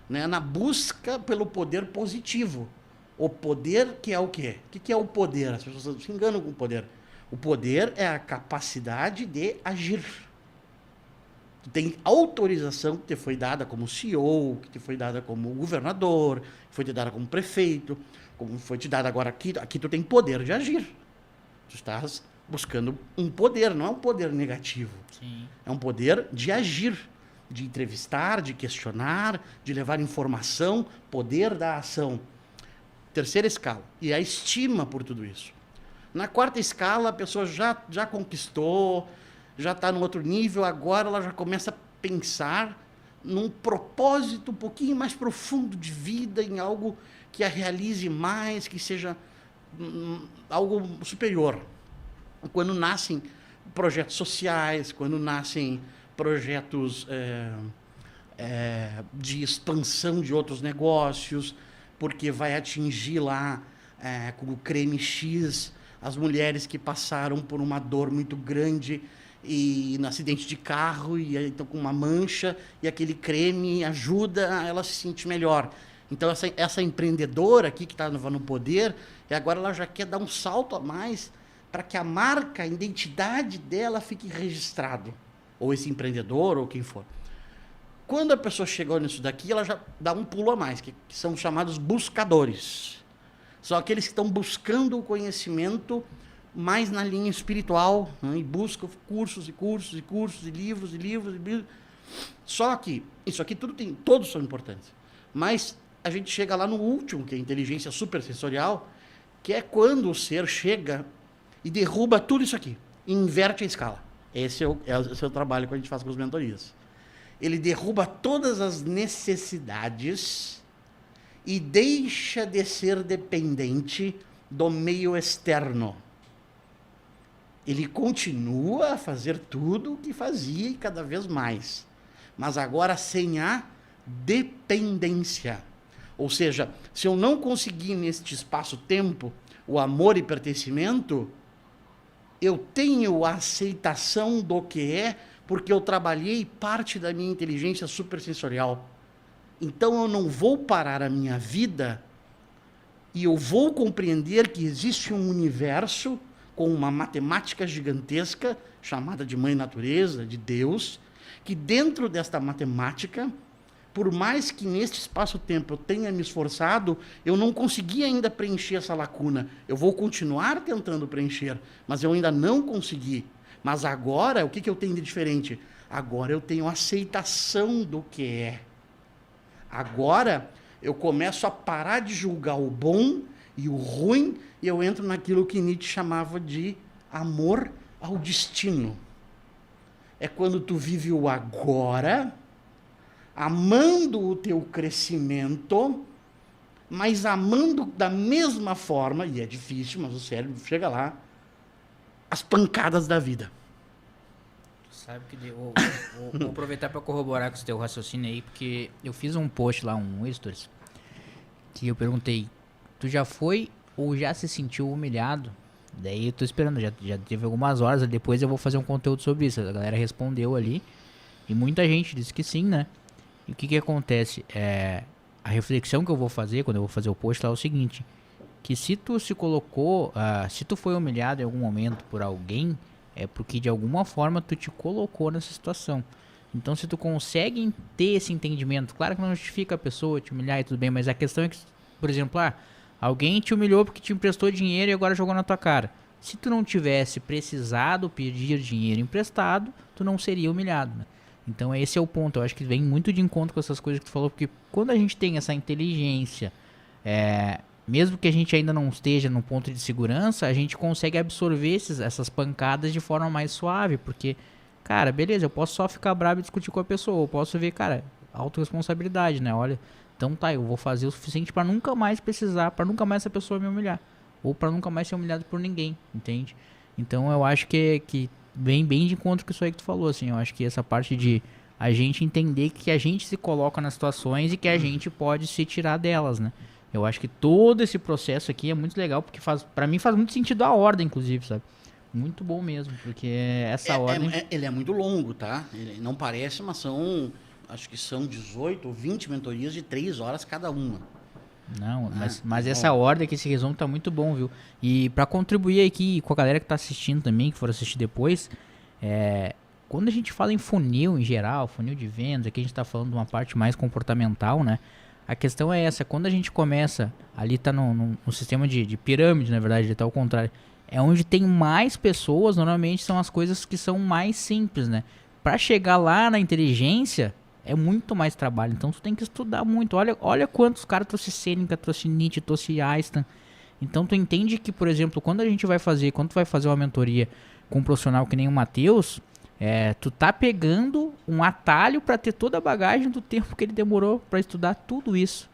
né, na busca pelo poder positivo. O poder que é o quê? O que é o poder? As pessoas se enganam com o poder. O poder é a capacidade de agir. Tu tem autorização que te foi dada como CEO, que te foi dada como governador, que foi te dada como prefeito, como foi te dada agora aqui. Aqui tu tem poder de agir. Tu estás buscando um poder, não é um poder negativo. Sim. É um poder de agir, de entrevistar, de questionar, de levar informação, poder da ação. Terceira escala. E a estima por tudo isso. Na quarta escala, a pessoa já conquistou, já está no outro nível, agora ela já começa a pensar num propósito um pouquinho mais profundo de vida, em algo que a realize mais, que seja algo superior. Quando nascem projetos sociais, quando nascem projetos de expansão de outros negócios, porque vai atingir lá com o creme X as mulheres que passaram por uma dor muito grande e no acidente de carro e estão com uma mancha e aquele creme ajuda ela a se sentir melhor. Então essa empreendedora aqui que está no poder, e agora ela já quer dar um salto a mais para que a marca, a identidade dela fique registrado, ou esse empreendedor ou quem for. Quando a pessoa chegou nisso daqui, ela já dá um pulo a mais, que são chamados buscadores. São aqueles que estão buscando o conhecimento mais na linha espiritual, né? E buscam cursos e cursos e cursos e livros e livros e livros. Só que isso aqui todos são importantes. Mas a gente chega lá no último, que é a inteligência supersensorial, que é quando o ser chega e derruba tudo isso aqui, e inverte a escala. Esse é o trabalho que a gente faz com os mentorias. Ele derruba todas as necessidades e deixa de ser dependente do meio externo. Ele continua a fazer tudo o que fazia e cada vez mais, mas agora sem a dependência. Ou seja, se eu não conseguir neste espaço-tempo o amor e pertencimento, eu tenho a aceitação do que é, porque eu trabalhei parte da minha inteligência supersensorial. Então eu não vou parar a minha vida e eu vou compreender que existe um universo com uma matemática gigantesca, chamada de Mãe Natureza, de Deus, que dentro desta matemática, por mais que neste espaço-tempo eu tenha me esforçado, eu não consegui ainda preencher essa lacuna. Eu vou continuar tentando preencher, mas eu ainda não consegui. Mas agora, o que eu tenho de diferente? Agora eu tenho aceitação do que é. Agora eu começo a parar de julgar o bom e o ruim, e eu entro naquilo que Nietzsche chamava de amor ao destino. É quando tu vive o agora, amando o teu crescimento, mas amando da mesma forma, e é difícil, mas o cérebro chega lá, as pancadas da vida. Sabe que vou aproveitar para corroborar com esse teu raciocínio aí, porque eu fiz um post lá, um stories, que eu perguntei, tu já foi ou já se sentiu humilhado? Daí eu tô esperando, já teve algumas horas, depois eu vou fazer um conteúdo sobre isso. A galera respondeu ali, e muita gente disse que sim, né? E o que acontece? A reflexão que eu vou fazer, quando eu vou fazer o post lá, é o seguinte, que se tu se colocou, se tu foi humilhado em algum momento por alguém, é porque de alguma forma tu te colocou nessa situação. Então se tu consegue ter esse entendimento, claro que não justifica a pessoa te humilhar e tudo bem, mas a questão é que, por exemplo, alguém te humilhou porque te emprestou dinheiro e agora jogou na tua cara. Se tu não tivesse precisado pedir dinheiro emprestado, tu não seria humilhado, né? Então esse é o ponto, eu acho que vem muito de encontro com essas coisas que tu falou, porque quando a gente tem essa inteligência, mesmo que a gente ainda não esteja no ponto de segurança, a gente consegue absorver essas pancadas de forma mais suave, porque, cara, beleza, eu posso só ficar bravo e discutir com a pessoa, eu posso ver, cara, autorresponsabilidade, né? Olha, então tá, eu vou fazer o suficiente pra nunca mais precisar, pra nunca mais essa pessoa me humilhar. Ou pra nunca mais ser humilhado por ninguém, entende? Então eu acho que vem bem de encontro com isso aí que tu falou, assim. Eu acho que essa parte de a gente entender que a gente se coloca nas situações e que a gente pode se tirar delas, né? Eu acho que todo esse processo aqui é muito legal, porque pra mim faz muito sentido a ordem, inclusive, sabe? Muito bom mesmo, porque essa ordem... Ele é muito longo, tá? Ele não parece, mas acho que são 18 ou 20 mentorias de 3 horas cada uma. Não, mas essa ordem aqui, esse resumo tá muito bom, viu? E pra contribuir aqui com a galera que tá assistindo também, que for assistir depois, quando a gente fala em funil em geral, funil de vendas, aqui a gente tá falando de uma parte mais comportamental, né? A questão é essa, quando a gente começa, ali tá no sistema de pirâmide, na verdade, ele tá ao contrário, é onde tem mais pessoas, normalmente são as coisas que são mais simples, né? Pra chegar lá na inteligência, é muito mais trabalho, então tu tem que estudar muito. Olha quantos caras trouxe Sêneca, trouxe Nietzsche, trouxe Einstein. Então tu entende que, por exemplo, quando tu vai fazer uma mentoria com um profissional que nem o Matheus, tu tá pegando um atalho pra ter toda a bagagem do tempo que ele demorou pra estudar tudo isso.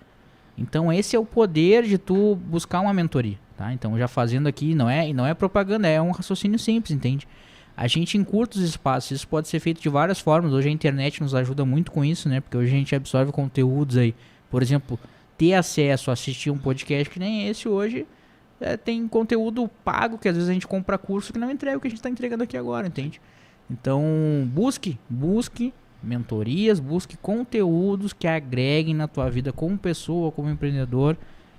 Então esse é o poder de tu buscar uma mentoria, tá? Então já fazendo aqui, não é propaganda, é um raciocínio simples, entende? A gente encurta os espaços, isso pode ser feito de várias formas. Hoje a internet nos ajuda muito com isso, né? Porque hoje a gente absorve conteúdos aí. Por exemplo, ter acesso a assistir um podcast que nem esse hoje, tem conteúdo pago, que às vezes a gente compra curso que não entrega o que a gente está entregando aqui agora, entende? Então, busque mentorias, busque conteúdos que agreguem na tua vida como pessoa, como empreendedor.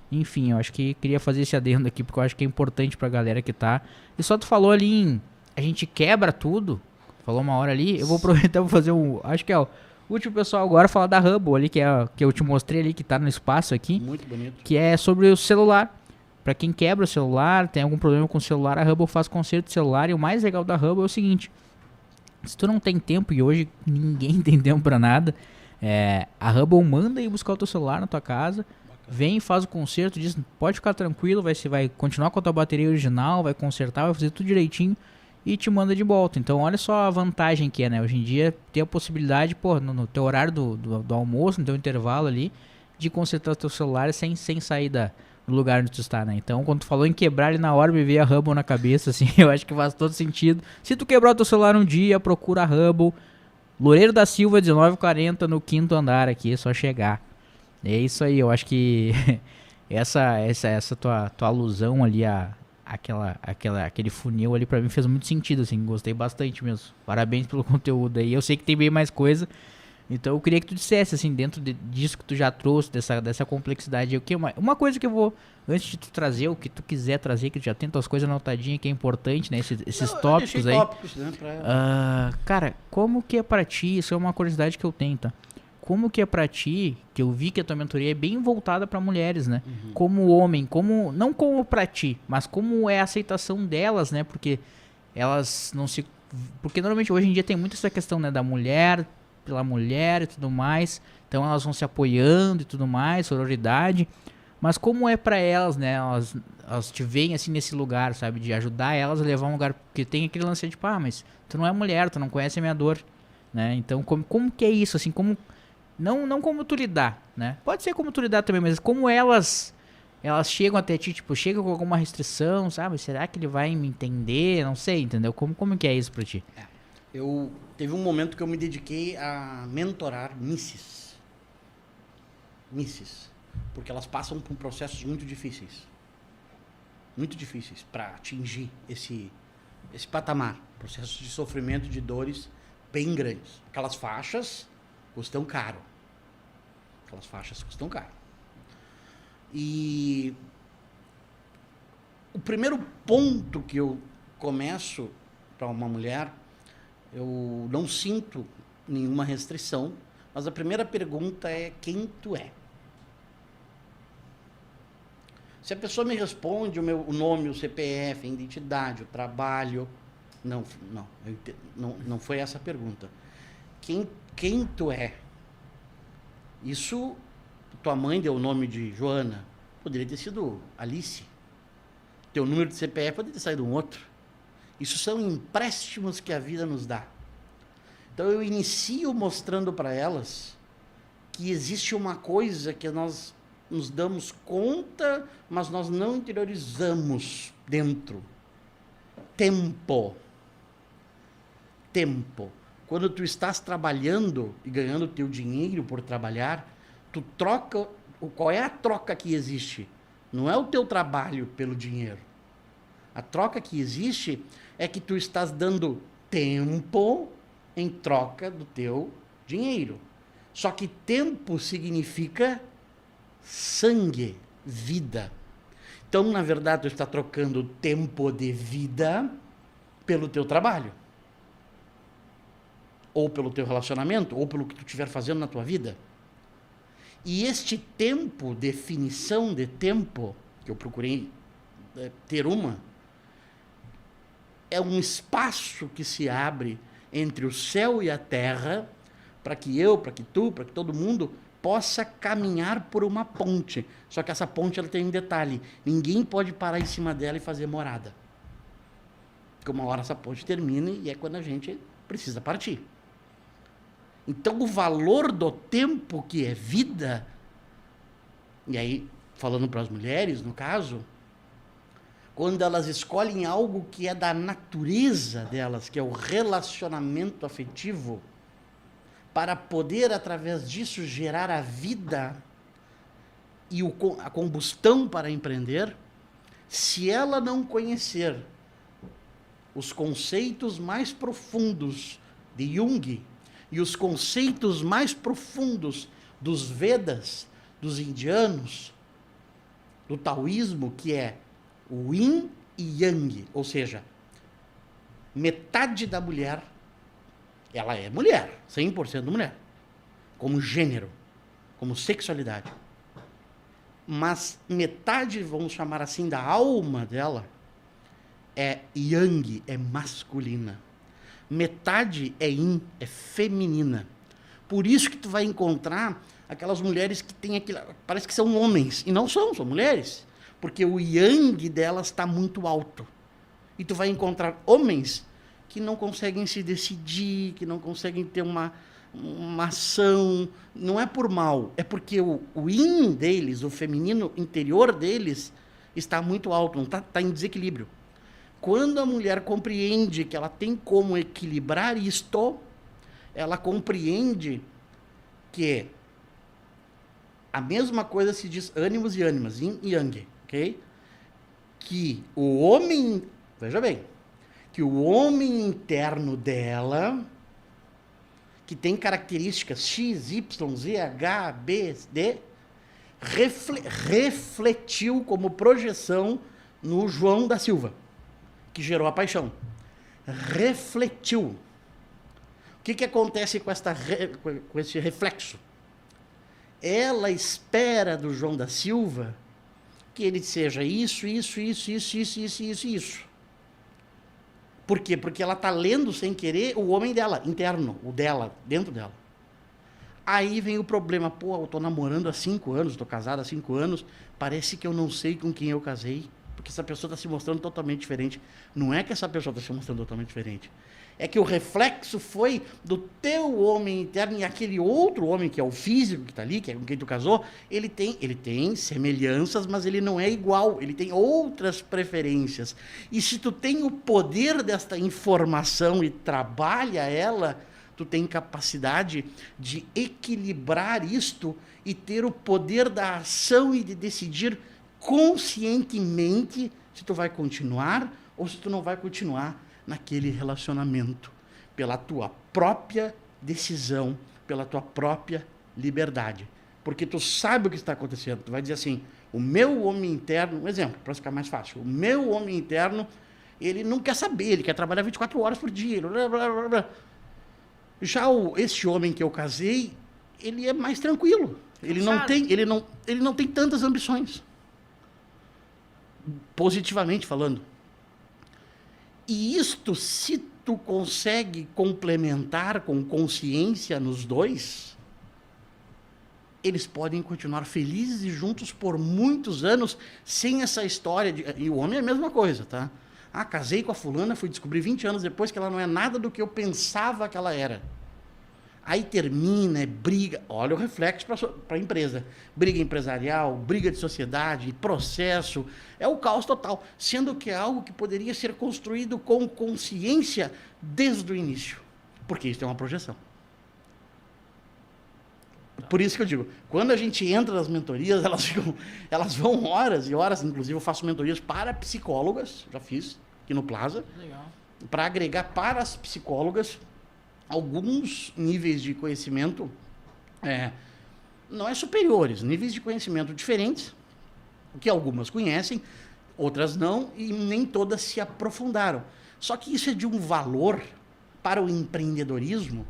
Enfim, eu acho que queria fazer esse adendo aqui, porque eu acho que é importante pra galera que tá. E só tu falou ali a gente quebra tudo, falou uma hora ali, eu vou aproveitar pra fazer acho que é o último pessoal agora falar da Hubble ali, que eu te mostrei ali, que tá no espaço aqui. Muito bonito. Que é sobre o celular. Pra quem quebra o celular, tem algum problema com o celular, a Hubble faz conserto de celular. E o mais legal da Hubble é o seguinte: se tu não tem tempo, e hoje ninguém tem tempo pra nada, a Hubble manda ir buscar o teu celular na tua casa, vem, faz o conserto, diz, pode ficar tranquilo, você vai continuar com a tua bateria original, vai consertar, vai fazer tudo direitinho e te manda de volta. Então olha só a vantagem que é, né? Hoje em dia ter a possibilidade, pô, no teu horário do almoço, no teu intervalo ali, de consertar o teu celular sem sair do lugar onde tu está, né? Então quando tu falou em quebrar ali na hora, me veio a Hubble na cabeça, assim, eu acho que faz todo sentido. Se tu quebrar o teu celular um dia, procura a Hubble, Loureiro da Silva, 1940, no 5º andar aqui, é só chegar. É isso aí, eu acho que essa tua alusão ali aquele funil ali pra mim fez muito sentido, assim, gostei bastante mesmo. Parabéns pelo conteúdo aí. Eu sei que tem bem mais coisa, então eu queria que tu dissesse, assim, dentro disso que tu já trouxe, dessa complexidade, o que uma coisa que eu vou, antes de tu trazer o que tu quiser trazer, que tu já tem tuas coisas anotadinhas, que é importante, né, esses tópicos aí. Tópicos, né, cara, como que é pra ti, isso é uma curiosidade que eu tenho, tá? Como que é pra ti, que eu vi que a tua mentoria é bem voltada pra mulheres, né? Uhum. Como homem, não como pra ti, mas como é a aceitação delas, né? Porque elas não se... Porque normalmente hoje em dia tem muito essa questão, né? Da mulher, pela mulher e tudo mais. Então elas vão se apoiando e tudo mais, sororidade. Mas como é pra elas, né? Elas te veem assim nesse lugar, sabe? De ajudar elas a levar um lugar... Porque tem aquele lance de tipo, mas tu não é mulher, tu não conhece a minha dor, né? Então como que é isso, assim? Não como tu lidar, né? Pode ser como tu lidar também, mas como elas chegam até ti, tipo, chegam com alguma restrição, sabe? Será que ele vai me entender? Não sei, entendeu? Como que é isso pra ti? Teve um momento que eu me dediquei a mentorar misses, porque elas passam por processos muito difíceis para atingir esse patamar, processos de sofrimento, de dores bem grandes. Aquelas faixas custam caro. E o primeiro ponto que eu começo para uma mulher, eu não sinto nenhuma restrição, mas a primeira pergunta é: quem tu é? Se a pessoa me responde o nome, o CPF, a identidade, o trabalho, não foi essa a pergunta. Quem tu é? Isso, tua mãe deu o nome de Joana, poderia ter sido Alice. Teu número de CPF poderia ter saído um outro. Isso são empréstimos que a vida nos dá. Então eu inicio mostrando para elas que existe uma coisa que nós nos damos conta, mas nós não interiorizamos dentro. Tempo. Tempo. Quando tu estás trabalhando e ganhando teu dinheiro por trabalhar, tu troca... Qual é a troca que existe? Não é o teu trabalho pelo dinheiro. A troca que existe é que tu estás dando tempo em troca do teu dinheiro. Só que tempo significa sangue, vida. Então, na verdade, tu está trocando tempo de vida pelo teu trabalho. Ou pelo teu relacionamento, ou pelo que tu estiver fazendo na tua vida. E este tempo, definição de tempo, que eu procurei ter uma, é um espaço que se abre entre o céu e a terra, para que eu, para que tu, para que todo mundo possa caminhar por uma ponte. Só que essa ponte ela tem um detalhe, ninguém pode parar em cima dela e fazer morada. Porque uma hora essa ponte termina e é quando a gente precisa partir. Então, o valor do tempo que é vida, e aí, falando para as mulheres, no caso, quando elas escolhem algo que é da natureza delas, que é o relacionamento afetivo, para poder, através disso, gerar a vida e a combustão para empreender, se ela não conhecer os conceitos mais profundos de Jung, e os conceitos mais profundos dos Vedas, dos indianos, do taoísmo, que é o Yin e Yang, ou seja, metade da mulher, ela é mulher, 100% mulher, como gênero, como sexualidade. Mas metade, vamos chamar assim, da alma dela é Yang, é masculina. Metade é yin, é feminina. Por isso que tu vai encontrar aquelas mulheres que têm aquilo, parece que são homens, e não são mulheres, porque o yang delas está muito alto. E tu vai encontrar homens que não conseguem se decidir, que não conseguem ter uma ação, não é por mal, é porque o yin deles, o feminino interior deles, está muito alto, não está em desequilíbrio. Quando a mulher compreende que ela tem como equilibrar isto, ela compreende que a mesma coisa se diz ânimos e ânimas, yin e yang, ok? Que o homem, veja bem, que o homem interno dela, que tem características X, Y, Z, H, B, D, refletiu como projeção no João da Silva, que gerou a paixão. Refletiu. O que acontece com esse reflexo? Ela espera do João da Silva que ele seja isso. Por quê? Porque ela está lendo sem querer o homem dela, interno, o dela, dentro dela. Aí vem o problema, pô, eu estou namorando há 5 anos, estou casado há 5 anos, parece que eu não sei com quem eu casei, porque essa pessoa está se mostrando totalmente diferente. Não é que essa pessoa está se mostrando totalmente diferente. É que o reflexo foi do teu homem interno, e aquele outro homem, que é o físico que está ali, que é com quem tu casou, ele tem semelhanças, mas ele não é igual, ele tem outras preferências. E se tu tem o poder desta informação e trabalha ela, tu tem capacidade de equilibrar isto e ter o poder da ação e de decidir conscientemente se tu vai continuar ou se tu não vai continuar naquele relacionamento, pela tua própria decisão, pela tua própria liberdade. Porque tu sabe o que está acontecendo. Tu vai dizer assim, o meu homem interno, um exemplo, para ficar mais fácil, o meu homem interno, ele não quer saber, ele quer trabalhar 24 horas por dia, blá, blá, blá, blá. Já esse homem que eu casei, ele é mais tranquilo. Ele não tem tantas ambições. Positivamente falando. E isto, se tu consegue complementar com consciência nos dois, eles podem continuar felizes e juntos por muitos anos, sem essa história de... E o homem é a mesma coisa, tá? Ah, casei com a fulana, fui descobrir 20 anos depois que ela não é nada do que eu pensava que ela era. Aí termina, é briga. Olha o reflexo para a empresa. Briga empresarial, briga de sociedade, processo. É o caos total. Sendo que é algo que poderia ser construído com consciência desde o início. Porque isso é uma projeção. Por isso que eu digo, quando a gente entra nas mentorias, elas vão horas e horas. Inclusive, eu faço mentorias para psicólogas. Já fiz aqui no Plaza. Legal. Para agregar para as psicólogas alguns níveis de conhecimento, não é superiores, níveis de conhecimento diferentes, que algumas conhecem, outras não, e nem todas se aprofundaram. Só que isso é de um valor para o empreendedorismo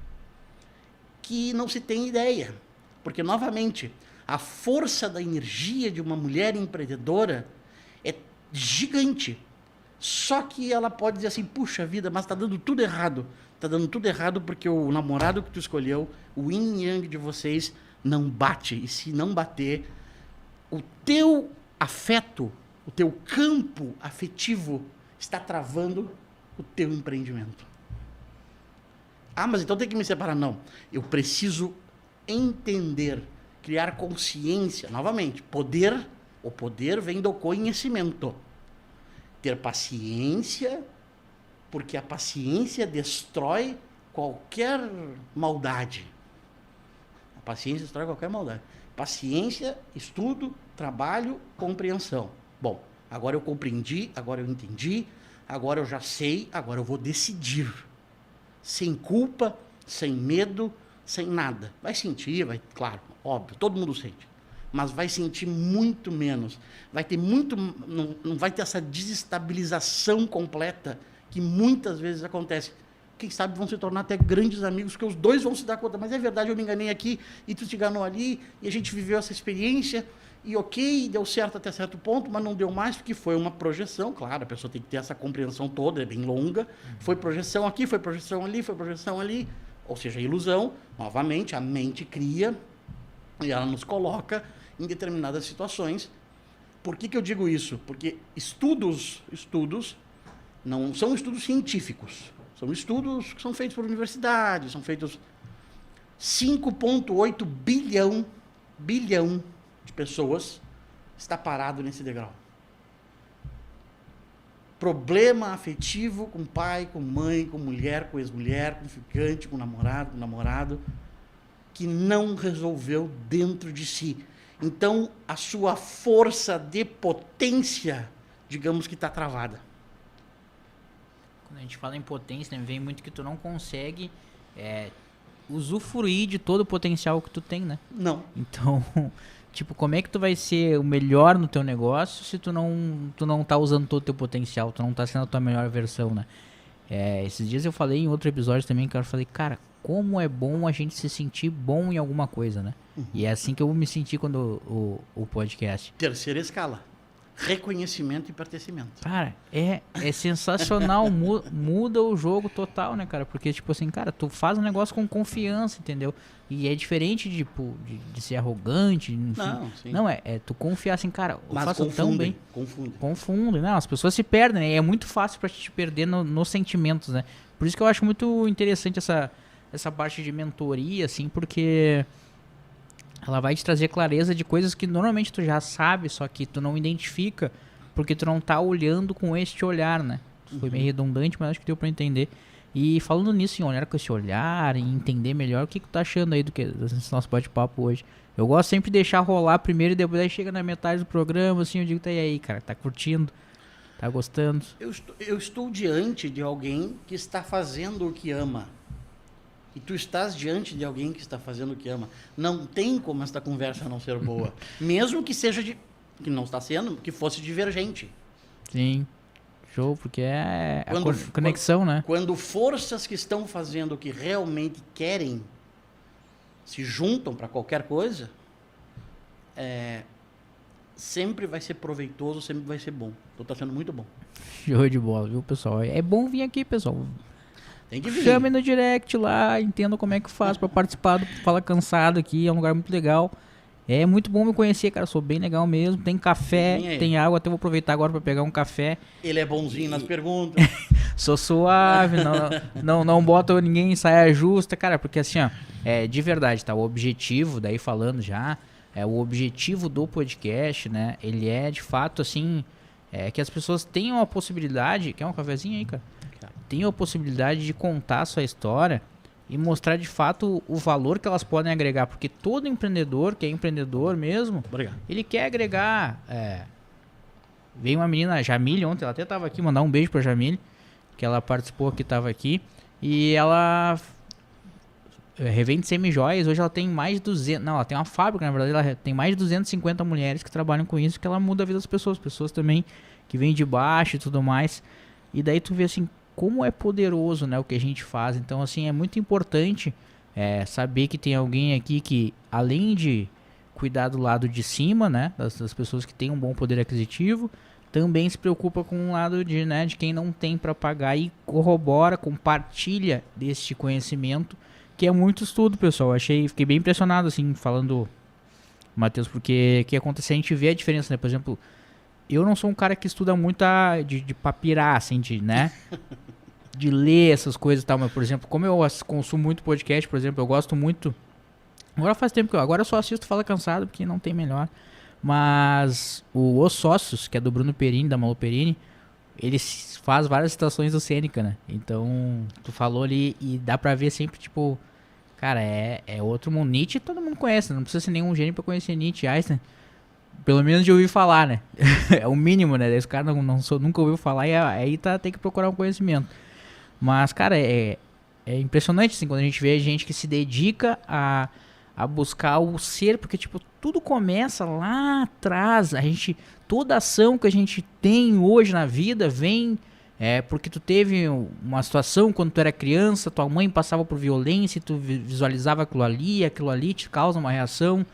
que não se tem ideia. Porque, novamente, a força da energia de uma mulher empreendedora é gigante. Só que ela pode dizer assim, puxa vida, mas está dando tudo errado. Está dando tudo errado porque o namorado que tu escolheu, o yin e yang de vocês, não bate. E se não bater, o teu afeto, o teu campo afetivo está travando o teu empreendimento. Ah, mas então tem que me separar. Não. Eu preciso entender, criar consciência. Novamente, o poder vem do conhecimento. Ter paciência, porque a paciência destrói qualquer maldade. A paciência destrói qualquer maldade. Paciência, estudo, trabalho, compreensão. Bom, agora eu compreendi, agora eu entendi, agora eu já sei, agora eu vou decidir. Sem culpa, sem medo, sem nada. Vai sentir, claro, óbvio, todo mundo sente. Mas vai sentir muito menos. Vai ter não vai ter essa desestabilização completa que muitas vezes acontece. Quem sabe vão se tornar até grandes amigos, porque os dois vão se dar conta. Mas é verdade, eu me enganei aqui e tu te enganou ali, e a gente viveu essa experiência, e ok, deu certo até certo ponto, mas não deu mais, porque foi uma projeção. Claro, a pessoa tem que ter essa compreensão toda, é bem longa. Foi projeção aqui, foi projeção ali, foi projeção ali. Ou seja, ilusão. Novamente, a mente cria e ela nos coloca em determinadas situações. Por que eu digo isso? Porque estudos não são estudos científicos. São estudos que são feitos por universidades, são feitos 5,8 bilhão de pessoas está parado nesse degrau. Problema afetivo com pai, com mãe, com mulher, com ex-mulher, com ficante, com namorado, que não resolveu dentro de si. Então, a sua força de potência, digamos que está travada. Quando a gente fala em potência, né, vem muito que tu não consegue usufruir de todo o potencial que tu tem, né? Não. Então, tipo, como é que tu vai ser o melhor no teu negócio se tu não tá usando todo o teu potencial, tu não tá sendo a tua melhor versão, né? Esses dias eu falei em outro episódio também, que eu falei, cara, como é bom a gente se sentir bom em alguma coisa, né? Uhum. E é assim que eu me senti quando o podcast. Terceira escala. Reconhecimento e pertencimento. Cara, é sensacional, muda o jogo total, né, cara? Porque, tipo assim, cara, tu faz um negócio com confiança, entendeu? E é diferente de ser arrogante, enfim. Não, sim. Não, é tu confiar assim, cara, eu mas faço tão bem. Confundem. Não, as pessoas se perdem, né? E é muito fácil pra te perder nos sentimentos, né? Por isso que eu acho muito interessante essa parte de mentoria, assim, porque ela vai te trazer clareza de coisas que normalmente tu já sabe, só que tu não identifica, porque tu não tá olhando com este olhar, né? Foi meio redundante, mas acho que deu pra entender. E falando nisso, em olhar com esse olhar, e entender melhor, o que tu tá achando aí desse nosso bate-papo hoje? Eu gosto sempre de deixar rolar primeiro e depois aí chega na metade do programa, assim, eu digo, tá aí, cara, tá curtindo? Tá gostando? Eu estou diante de alguém que está fazendo o que ama. E tu estás diante de alguém que está fazendo o que ama. Não tem como esta conversa não ser boa. Mesmo que seja que não está sendo, que fosse divergente. Sim. Show, porque é a conexão, né? Quando forças que estão fazendo o que realmente querem se juntam para qualquer coisa, sempre vai ser proveitoso, sempre vai ser bom. Então está sendo muito bom. Show de bola, viu, pessoal? É bom vir aqui, pessoal. Tem que vir. Chame no direct lá, entenda como é que faz para participar do Fala Cansado aqui, é um lugar muito legal. É muito bom me conhecer, cara, sou bem legal mesmo. Tem café, tem água, até vou aproveitar agora para pegar um café. Ele é bonzinho nas perguntas. Sou suave, não boto ninguém em saia justa, cara, porque assim, ó, de verdade, tá? O objetivo, daí falando já, o objetivo do podcast, né? Ele é, de fato, assim, que as pessoas tenham a possibilidade... Quer um cafezinho aí, cara? Tenham a possibilidade de contar a sua história e mostrar, de fato, o valor que elas podem agregar. Porque todo empreendedor, que é empreendedor mesmo, Obrigado. ele quer agregar... Veio uma menina, a Jamile, ontem, ela até tava aqui, mandar um beijo pra Jamile, que ela participou aqui, tava aqui, e ela revende semijoias. Hoje ela tem mais de 200, não, ela tem uma fábrica, na verdade, ela tem mais de 250 mulheres que trabalham com isso, que ela muda a vida das pessoas também que vêm de baixo e tudo mais, e daí tu vê assim, como é poderoso, né, o que a gente faz. Então, assim, é muito importante saber que tem alguém aqui que, além de cuidar do lado de cima, né, das pessoas que têm um bom poder aquisitivo, também se preocupa com o lado de quem não tem para pagar e corrobora, compartilha deste conhecimento, que é muito estudo, pessoal. Fiquei bem impressionado, assim, falando, Matheus, porque o que acontece, a gente vê a diferença, né? Por exemplo, eu não sou um cara que estuda muito de papirar, assim, de ler essas coisas e tal, mas, por exemplo, como eu consumo muito podcast, por exemplo, eu gosto muito. Agora faz tempo que agora eu só assisto Fala Cansado, porque não tem melhor. Mas Os Sócios, que é do Bruno Perini, da Malu Perini, ele faz várias citações do Sêneca, né? Então, tu falou ali e dá pra ver sempre, tipo, cara, é outro mundo. Nietzsche todo mundo conhece, não precisa ser nenhum gênio pra conhecer Nietzsche, Einstein. Pelo menos de ouvir falar, né? É o mínimo, né? Esse cara nunca ouviu falar e aí tem que procurar um conhecimento. Mas, cara, é impressionante, assim, quando a gente vê gente que se dedica a buscar o ser, porque, tipo, tudo começa lá atrás. Toda ação que a gente tem hoje na vida vem porque tu teve uma situação quando tu era criança, tua mãe passava por violência, tu visualizava aquilo ali te causa uma reação.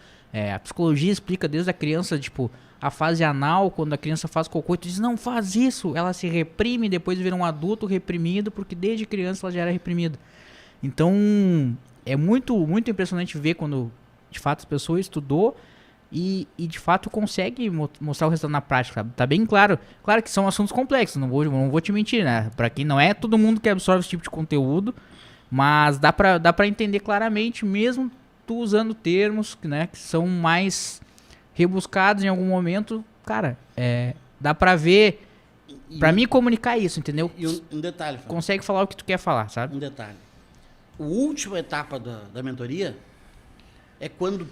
A psicologia explica desde a criança, tipo, a fase anal, quando a criança faz cocô, tu diz, não faz isso, ela se reprime, depois vira um adulto reprimido, porque desde criança ela já era reprimida. Então, é muito, muito impressionante ver quando, de fato, as pessoas estudou e de fato, consegue mostrar o resultado na prática, sabe? Tá bem claro. Claro que são assuntos complexos, não vou te mentir, né? Pra quem não é todo mundo que absorve esse tipo de conteúdo, mas dá pra entender claramente, mesmo tu usando termos, né, que são mais rebuscados em algum momento. Cara, dá pra ver, pra mim comunicar isso, entendeu? E um detalhe, Fábio. Consegue falar o que tu quer falar, sabe? Um detalhe. A última etapa da mentoria é quando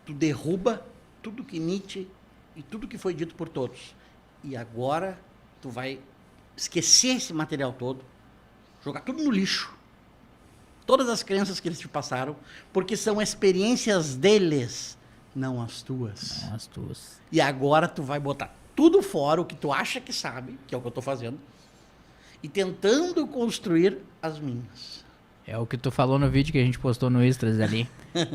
tu derruba tudo que Nietzsche e tudo que foi dito por todos. E agora tu vai esquecer esse material todo, jogar tudo no lixo. Todas as crenças que eles te passaram, porque são experiências deles, não as tuas. Não as tuas. E agora tu vai botar tudo fora, o que tu acha que sabe, que é o que eu estou fazendo, e tentando construir as minhas. É o que tu falou no vídeo que a gente postou no Extras ali.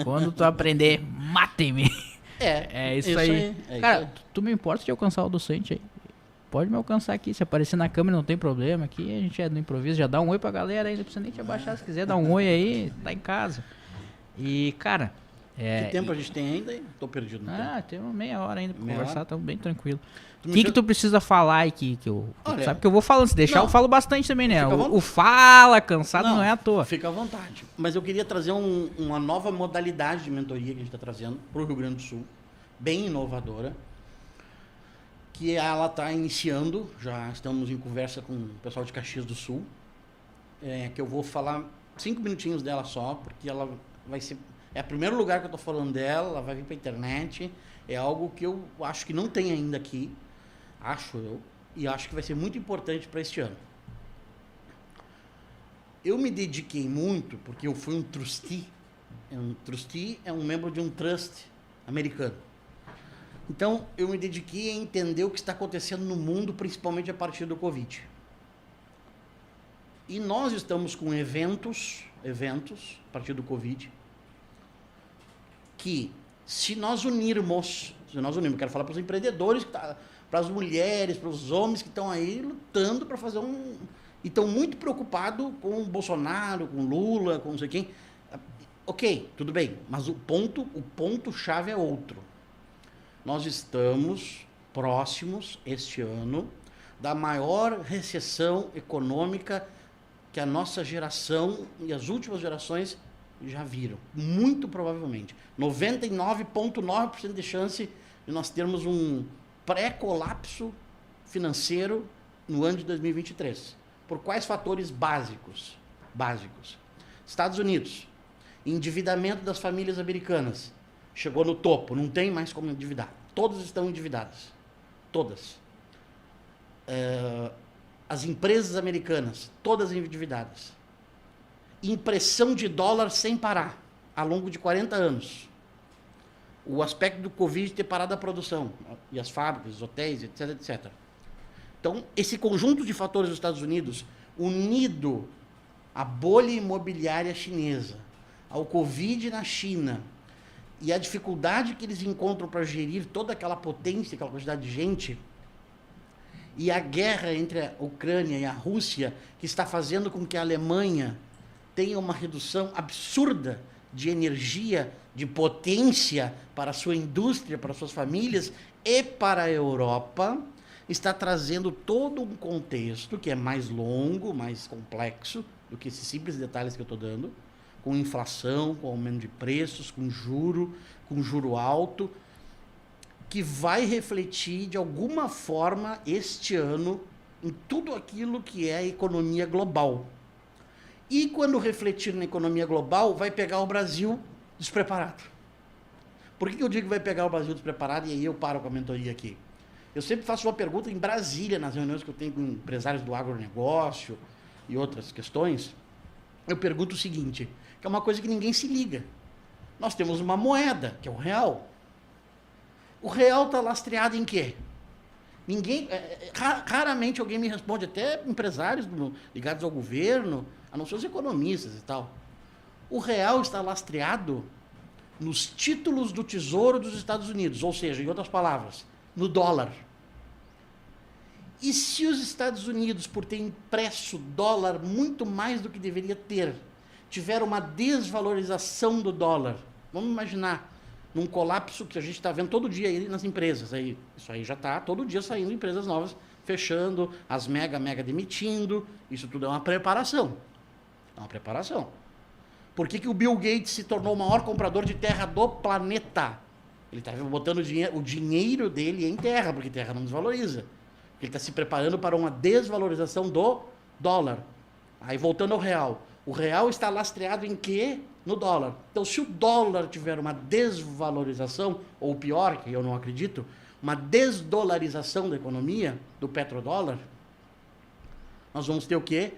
Quando tu aprender, mate-me. É isso aí. Cara, tu me importa de alcançar o docente aí. Pode me alcançar aqui. Se aparecer na câmera não tem problema. Aqui a gente é do improviso. Já dá um oi pra galera aí. Não precisa nem te abaixar. Se quiser dar um oi aí, tá em casa. E, cara... que tempo a gente tem ainda? Tô perdido no tempo. Tem uma meia hora ainda pra Meia conversar. hora? Tá bem tranquilo. O que tu precisa falar aí que eu... Olha, sabe que eu vou falando. Se deixar, não, eu falo bastante também, né? fica à vontade. O fala cansado não é à toa. Fica à vontade. Mas eu queria trazer uma nova modalidade de mentoria que a gente está trazendo para o Rio Grande do Sul, bem inovadora, que ela está iniciando, já estamos em conversa com o pessoal de Caxias do Sul, que eu vou falar 5 minutinhos dela só, porque ela vai ser... É o primeiro lugar que eu estou falando dela, ela vai vir para a internet, é algo que eu acho que não tem ainda aqui, e acho que vai ser muito importante para este ano. Eu me dediquei muito, porque eu fui um trustee. Um trustee é um membro de um trust americano. Então, eu me dediquei a entender o que está acontecendo no mundo, principalmente a partir do Covid. E nós estamos com eventos a partir do Covid, que se nós unirmos, quero falar para os empreendedores, para as mulheres, para os homens que estão aí lutando para fazer e estão muito preocupados com o Bolsonaro, com o Lula, com não sei quem. Ok, tudo bem, mas o ponto-chave é outro. Nós estamos próximos, este ano, da maior recessão econômica que a nossa geração e as últimas gerações já viram. Muito provavelmente. 99,9% de chance de nós termos um pré-colapso financeiro no ano de 2023. Por quais fatores básicos? Estados Unidos. Endividamento das famílias americanas. Chegou no topo, não tem mais como endividar. Todas estão endividadas. Todas. As empresas americanas, todas endividadas. Impressão de dólar sem parar, ao longo de 40 anos. O aspecto do Covid ter parado a produção, e as fábricas, os hotéis, etc, etc. Então, esse conjunto de fatores dos Estados Unidos, unido à bolha imobiliária chinesa, ao Covid na China, e a dificuldade que eles encontram para gerir toda aquela potência, aquela quantidade de gente, e a guerra entre a Ucrânia e a Rússia, que está fazendo com que a Alemanha tenha uma redução absurda de energia, de potência para a sua indústria, para as suas famílias e para a Europa, está trazendo todo um contexto que é mais longo, mais complexo do que esses simples detalhes que eu estou dando, com inflação, com aumento de preços, com juro alto, que vai refletir de alguma forma este ano em tudo aquilo que é a economia global. E quando refletir na economia global, vai pegar o Brasil despreparado. Por que eu digo que vai pegar o Brasil despreparado? E aí eu paro com a mentoria aqui. Eu sempre faço uma pergunta em Brasília, nas reuniões que eu tenho com empresários do agronegócio e outras questões. Eu pergunto o seguinte, que é uma coisa que ninguém se liga. Nós temos uma moeda, que é o real. O real está lastreado em quê? Raramente alguém me responde, até empresários ligados ao governo, a não ser os economistas e tal. O real está lastreado nos títulos do Tesouro dos Estados Unidos, ou seja, em outras palavras, no dólar. E se os Estados Unidos, por ter impresso dólar muito mais do que deveria ter, tiver uma desvalorização do dólar, vamos imaginar, num colapso que a gente está vendo todo dia aí nas empresas, isso aí já está todo dia saindo empresas novas, fechando, as mega demitindo, isso tudo é uma preparação. É uma preparação. Por que o Bill Gates se tornou o maior comprador de terra do planeta? Ele está botando o dinheiro dele em terra, porque terra não desvaloriza. Ele está se preparando para uma desvalorização do dólar. Aí voltando ao real. O real está lastreado em quê? No dólar. Então, se o dólar tiver uma desvalorização, ou pior, que eu não acredito, uma desdolarização da economia, do petrodólar, nós vamos ter o quê?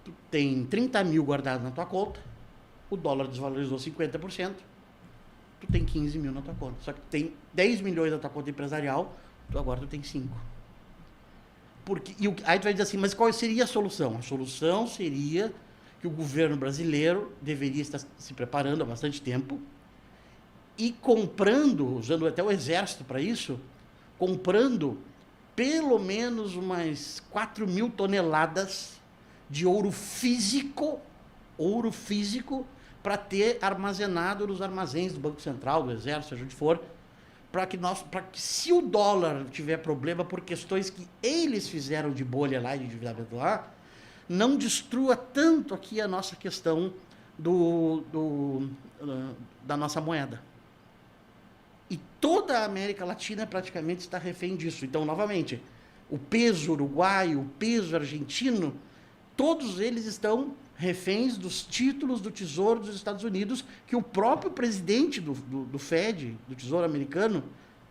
Tu tem 30 mil guardados na tua conta, o dólar desvalorizou 50%, tu tem 15 mil na tua conta. Só que tu tem 10 milhões na tua conta empresarial, agora tu tem 5. Aí tu vai dizer assim, mas qual seria a solução? A solução seria que o governo brasileiro deveria estar se preparando há bastante tempo e comprando, usando até o exército para isso, comprando pelo menos umas 4 mil toneladas de ouro físico para ter armazenado nos armazéns do Banco Central, do Exército, seja onde for, para que se o dólar tiver problema por questões que eles fizeram de bolha lá e de endividamento lá, não destrua tanto aqui a nossa questão da nossa moeda. E toda a América Latina praticamente está refém disso. Então, novamente, o peso uruguaio, o peso argentino, todos eles estão reféns dos títulos do Tesouro dos Estados Unidos, que o próprio presidente do Fed, do Tesouro americano,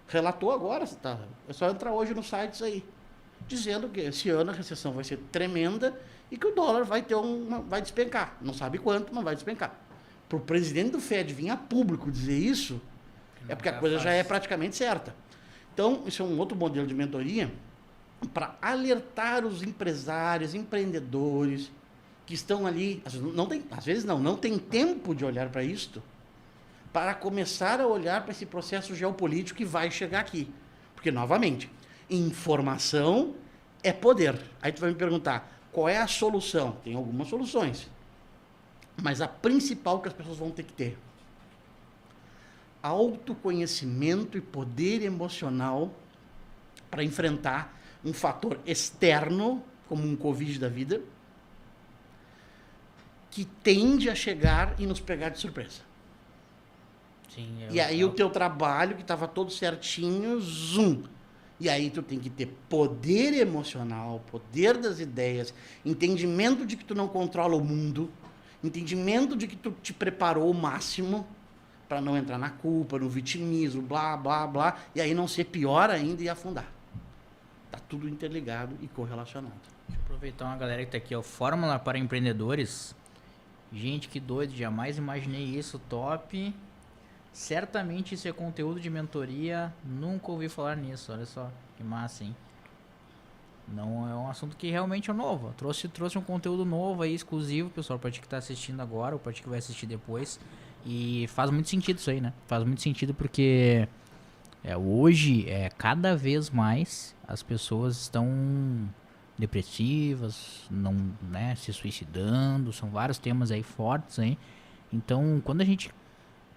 relatou agora. Tá? É só entrar hoje no site aí, dizendo que esse ano a recessão vai ser tremenda e que o dólar vai despencar. Não sabe quanto, mas vai despencar. Para o presidente do Fed vir a público dizer isso, é porque a coisa já é praticamente certa. Então, isso é um outro modelo de mentoria para alertar os empresários, empreendedores que estão ali, às vezes não tem tempo de olhar para isto, para começar a olhar para esse processo geopolítico que vai chegar aqui. Porque, novamente, informação é poder. Aí tu vai me perguntar, qual é a solução? Tem algumas soluções. Mas a principal que as pessoas vão ter que ter: autoconhecimento e poder emocional para enfrentar um fator externo, como um Covid da vida, que tende a chegar e nos pegar de surpresa. Sim, E aí o teu trabalho, que estava todo certinho, zoom. E aí tu tem que ter poder emocional, poder das ideias, entendimento de que tu não controla o mundo, entendimento de que tu te preparou o máximo para não entrar na culpa, no vitimismo, blá, blá, blá, e aí não ser pior ainda e afundar. Tá tudo interligado e correlacionado. Deixa eu aproveitar uma galera que tá aqui, ó. Fórmula para empreendedores. Gente, que doido, jamais imaginei isso, top. Certamente isso é conteúdo de mentoria, nunca ouvi falar nisso, olha só, que massa, hein? Não é um assunto que realmente é novo, trouxe um conteúdo novo aí, exclusivo, pessoal, pra ti que tá assistindo agora, ou pra ti que vai assistir depois, e faz muito sentido isso aí, né? Faz muito sentido porque hoje, cada vez mais, as pessoas estão depressivas, não, né, se suicidando, são vários temas aí fortes aí, então quando a gente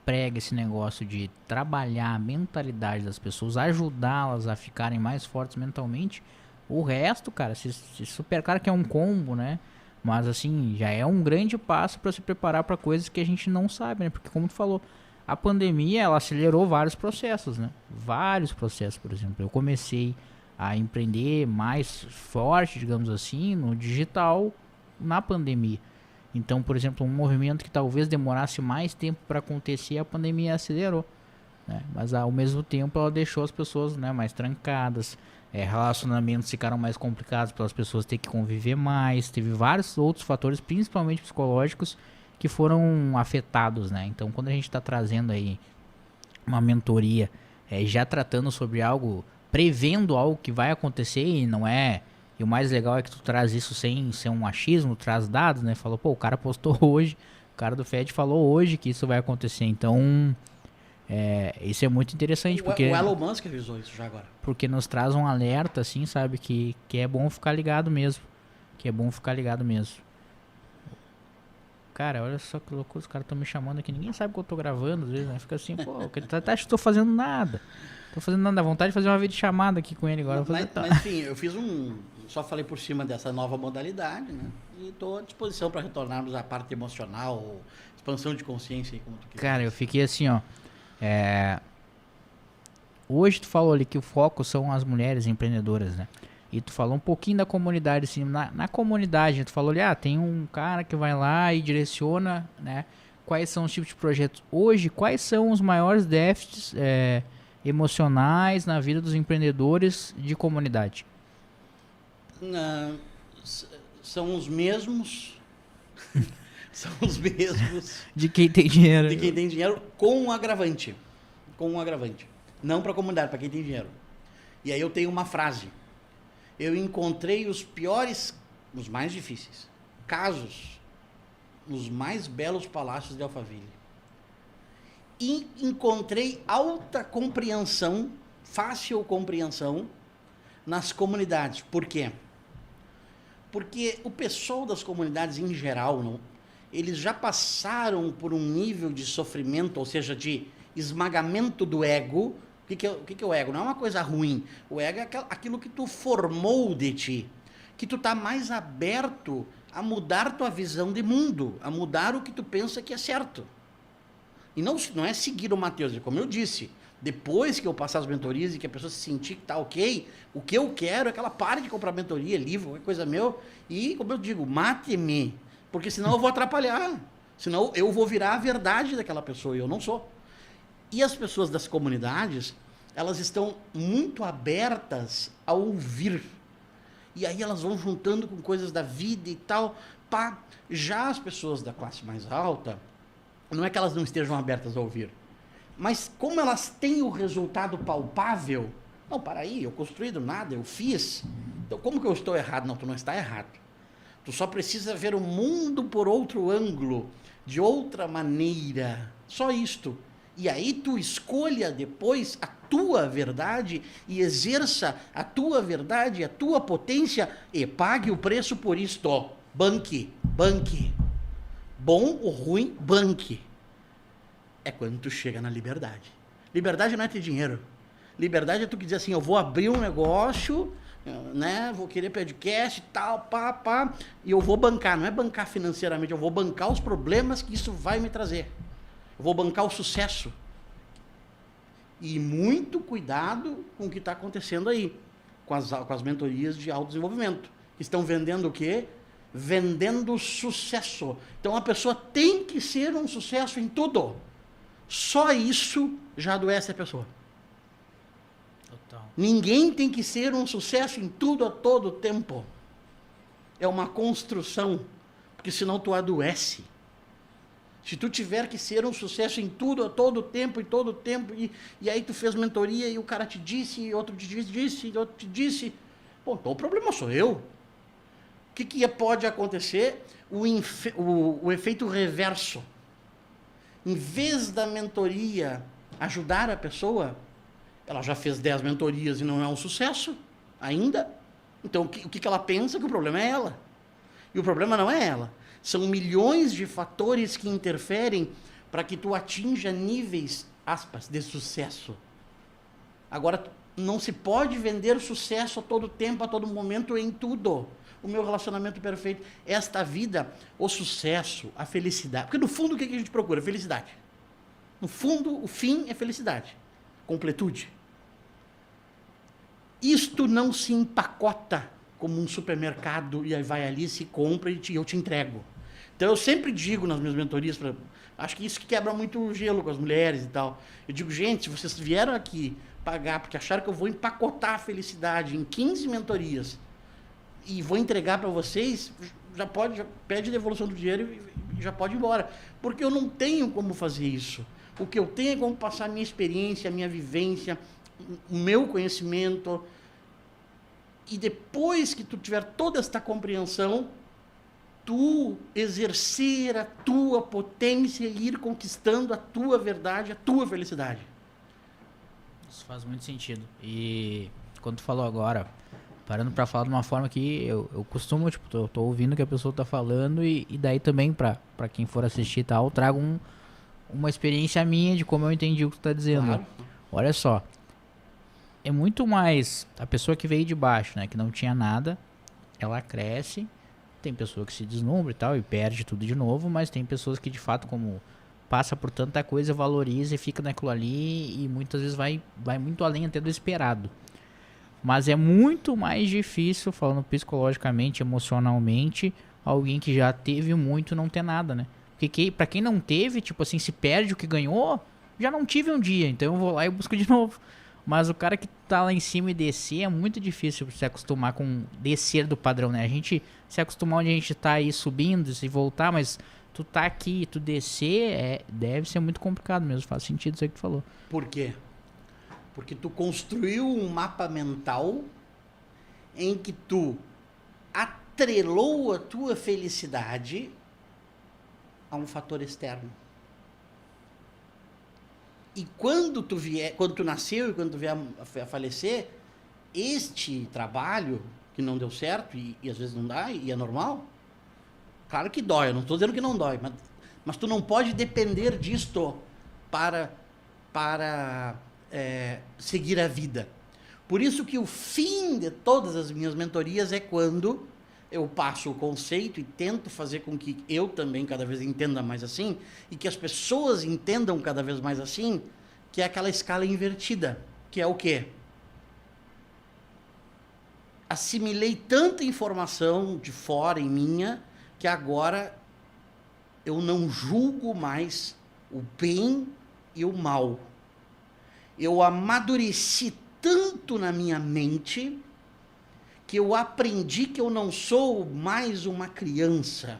prega esse negócio de trabalhar a mentalidade das pessoas, ajudá-las a ficarem mais fortes mentalmente, o resto, cara, se super, cara, que é um combo, né? Mas assim, já é um grande passo para se preparar para coisas que a gente não sabe, né? Porque como tu falou, a pandemia, ela acelerou vários processos, né? Vários processos, por exemplo. Eu comecei a empreender mais forte, digamos assim, no digital na pandemia. Então, por exemplo, um movimento que talvez demorasse mais tempo para acontecer, a pandemia acelerou, né? Mas ao mesmo tempo ela deixou as pessoas, né, mais trancadas, relacionamentos ficaram mais complicados pelas pessoas terem que conviver mais, teve vários outros fatores, principalmente psicológicos, que foram afetados, né? Então, quando a gente está trazendo aí uma mentoria, já tratando sobre algo, prevendo algo que vai acontecer e não é... E o mais legal é que tu traz isso sem ser um achismo, traz dados, né? Falou, pô, o cara postou hoje, o cara do FED falou hoje que isso vai acontecer. Então, isso é muito interessante. Porque o Elon Musk avisou isso já agora. Porque nos traz um alerta, assim, sabe? Que é bom ficar ligado mesmo. Que é bom ficar ligado mesmo. Cara, olha só que loucura, os caras estão me chamando aqui. Ninguém sabe que eu tô gravando, às vezes, né? Fica assim, pô, acho que tô fazendo nada. Tô fazendo nada, dá vontade de fazer uma videochamada aqui com ele agora. Mas enfim, eu fiz só falei por cima dessa nova modalidade, né? E estou à disposição para retornarmos à parte emocional, expansão de consciência aí, como tu quiser. Cara, eu fiquei assim, ó. Hoje tu falou ali que o foco são as mulheres empreendedoras, né? E tu falou um pouquinho da comunidade, assim, na comunidade, tu falou ali, tem um cara que vai lá e direciona, né? Quais são os tipos de projetos. Hoje, quais são os maiores déficits emocionais na vida dos empreendedores de comunidade? São os mesmos. São os mesmos. De quem tem dinheiro. De quem tem dinheiro, com um agravante. Com um agravante. Não para a comunidade, para quem tem dinheiro. E aí eu tenho uma frase. Eu encontrei os piores, os mais difíceis, casos nos mais belos palácios de Alphaville. E encontrei alta compreensão, fácil compreensão, nas comunidades. Por quê? Porque o pessoal das comunidades em geral, eles já passaram por um nível de sofrimento, ou seja, de esmagamento do ego. O que é o ego? Não é uma coisa ruim. O ego é aquilo que tu formou de ti. Que tu tá mais aberto a mudar tua visão de mundo, a mudar o que tu pensa que é certo. E não é seguir o Matheus, como eu disse, depois que eu passar as mentorias e que a pessoa se sentir que tá ok, o que eu quero é que ela pare de comprar mentoria, livro, qualquer coisa meu, e, como eu digo, mate-me, porque senão eu vou atrapalhar, senão eu vou virar a verdade daquela pessoa, e eu não sou. E as pessoas das comunidades, elas estão muito abertas a ouvir, e aí elas vão juntando com coisas da vida e tal, pá. Já as pessoas da classe mais alta, não é que elas não estejam abertas a ouvir, mas como elas têm o resultado palpável, não, para aí, eu construí do nada, eu fiz, então como que eu estou errado? Não, tu não está errado. Tu só precisa ver o mundo por outro ângulo, de outra maneira, só isto. E aí tu escolha depois a tua verdade e exerça a tua verdade, a tua potência e pague o preço por isto. Banque. Bom ou ruim, banque. É quando tu chega na liberdade. Liberdade não é ter dinheiro. Liberdade é tu que dizer assim, eu vou abrir um negócio, né? Vou querer podcast e tal, pá, e eu vou bancar. Não é bancar financeiramente, eu vou bancar os problemas que isso vai me trazer. Eu vou bancar o sucesso. E muito cuidado com o que está acontecendo aí, com as mentorias de autodesenvolvimento. Estão vendendo o quê? Vendendo sucesso. Então a pessoa tem que ser um sucesso em tudo. Só isso já adoece a pessoa. Total. Ninguém tem que ser um sucesso em tudo a todo tempo. É uma construção, porque senão tu adoece. Se tu tiver que ser um sucesso em tudo a todo tempo, e aí tu fez mentoria e o cara te disse, e outro te disse, e outro te disse, bom, então o problema sou eu. O que pode acontecer? O efeito reverso. Em vez da mentoria ajudar a pessoa, ela já fez 10 mentorias e não é um sucesso ainda. Então, o que ela pensa? Que o problema é ela. E o problema não é ela. São milhões de fatores que interferem para que tu atinja níveis, aspas, de sucesso. Agora, não se pode vender sucesso a todo tempo, a todo momento, em tudo. O meu relacionamento perfeito, esta vida, o sucesso, a felicidade. Porque no fundo o que a gente procura? Felicidade. No fundo, o fim é felicidade. Completude. Isto não se empacota como um supermercado e aí vai ali, se compra e eu te entrego. Então eu sempre digo nas minhas mentorias, acho que isso que quebra muito o gelo com as mulheres e tal. Eu digo, gente, se vocês vieram aqui pagar porque acharam que eu vou empacotar a felicidade em 15 mentorias e vou entregar para vocês, já pede devolução do dinheiro e já pode ir embora. Porque eu não tenho como fazer isso. O que eu tenho é como passar a minha experiência, a minha vivência, o meu conhecimento. E depois que tu tiver toda esta compreensão, tu exercer a tua potência e ir conquistando a tua verdade, a tua felicidade. Isso faz muito sentido. E quando tu falou agora, parando pra falar de uma forma que eu costumo, tipo, eu tô ouvindo o que a pessoa tá falando e daí também pra quem for assistir e tal, eu trago uma experiência minha de como eu entendi o que tu tá dizendo. Claro. Olha só, é muito mais a pessoa que veio de baixo, né, que não tinha nada, ela cresce, tem pessoa que se deslumbra e tal e perde tudo de novo, mas tem pessoas que de fato, como passa por tanta coisa, valoriza e fica naquilo ali e muitas vezes vai muito além até do esperado. Mas é muito mais difícil, falando psicologicamente, emocionalmente, alguém que já teve muito não ter nada, né? Porque pra quem não teve, tipo assim, se perde o que ganhou, já não tive um dia, então eu vou lá e busco de novo. Mas o cara que tá lá em cima e descer é muito difícil se acostumar com descer do padrão, né? A gente se acostumar onde a gente tá aí subindo e voltar, mas tu tá aqui e tu descer, deve ser muito complicado mesmo, faz sentido isso aí que tu falou. Por quê? Porque tu construiu um mapa mental em que tu atrelou a tua felicidade a um fator externo. E quando tu nasceu e quando tu vier a falecer, este trabalho que não deu certo e às vezes não dá e é normal, claro que dói, eu não estou dizendo que não dói, mas tu não pode depender disto para seguir a vida. Por isso que o fim de todas as minhas mentorias é quando eu passo o conceito e tento fazer com que eu também cada vez entenda mais assim e que as pessoas entendam cada vez mais assim, que é aquela escala invertida, que é o quê? Assimilei tanta informação de fora em minha que agora eu não julgo mais o bem e o mal. Eu amadureci tanto na minha mente que eu aprendi que eu não sou mais uma criança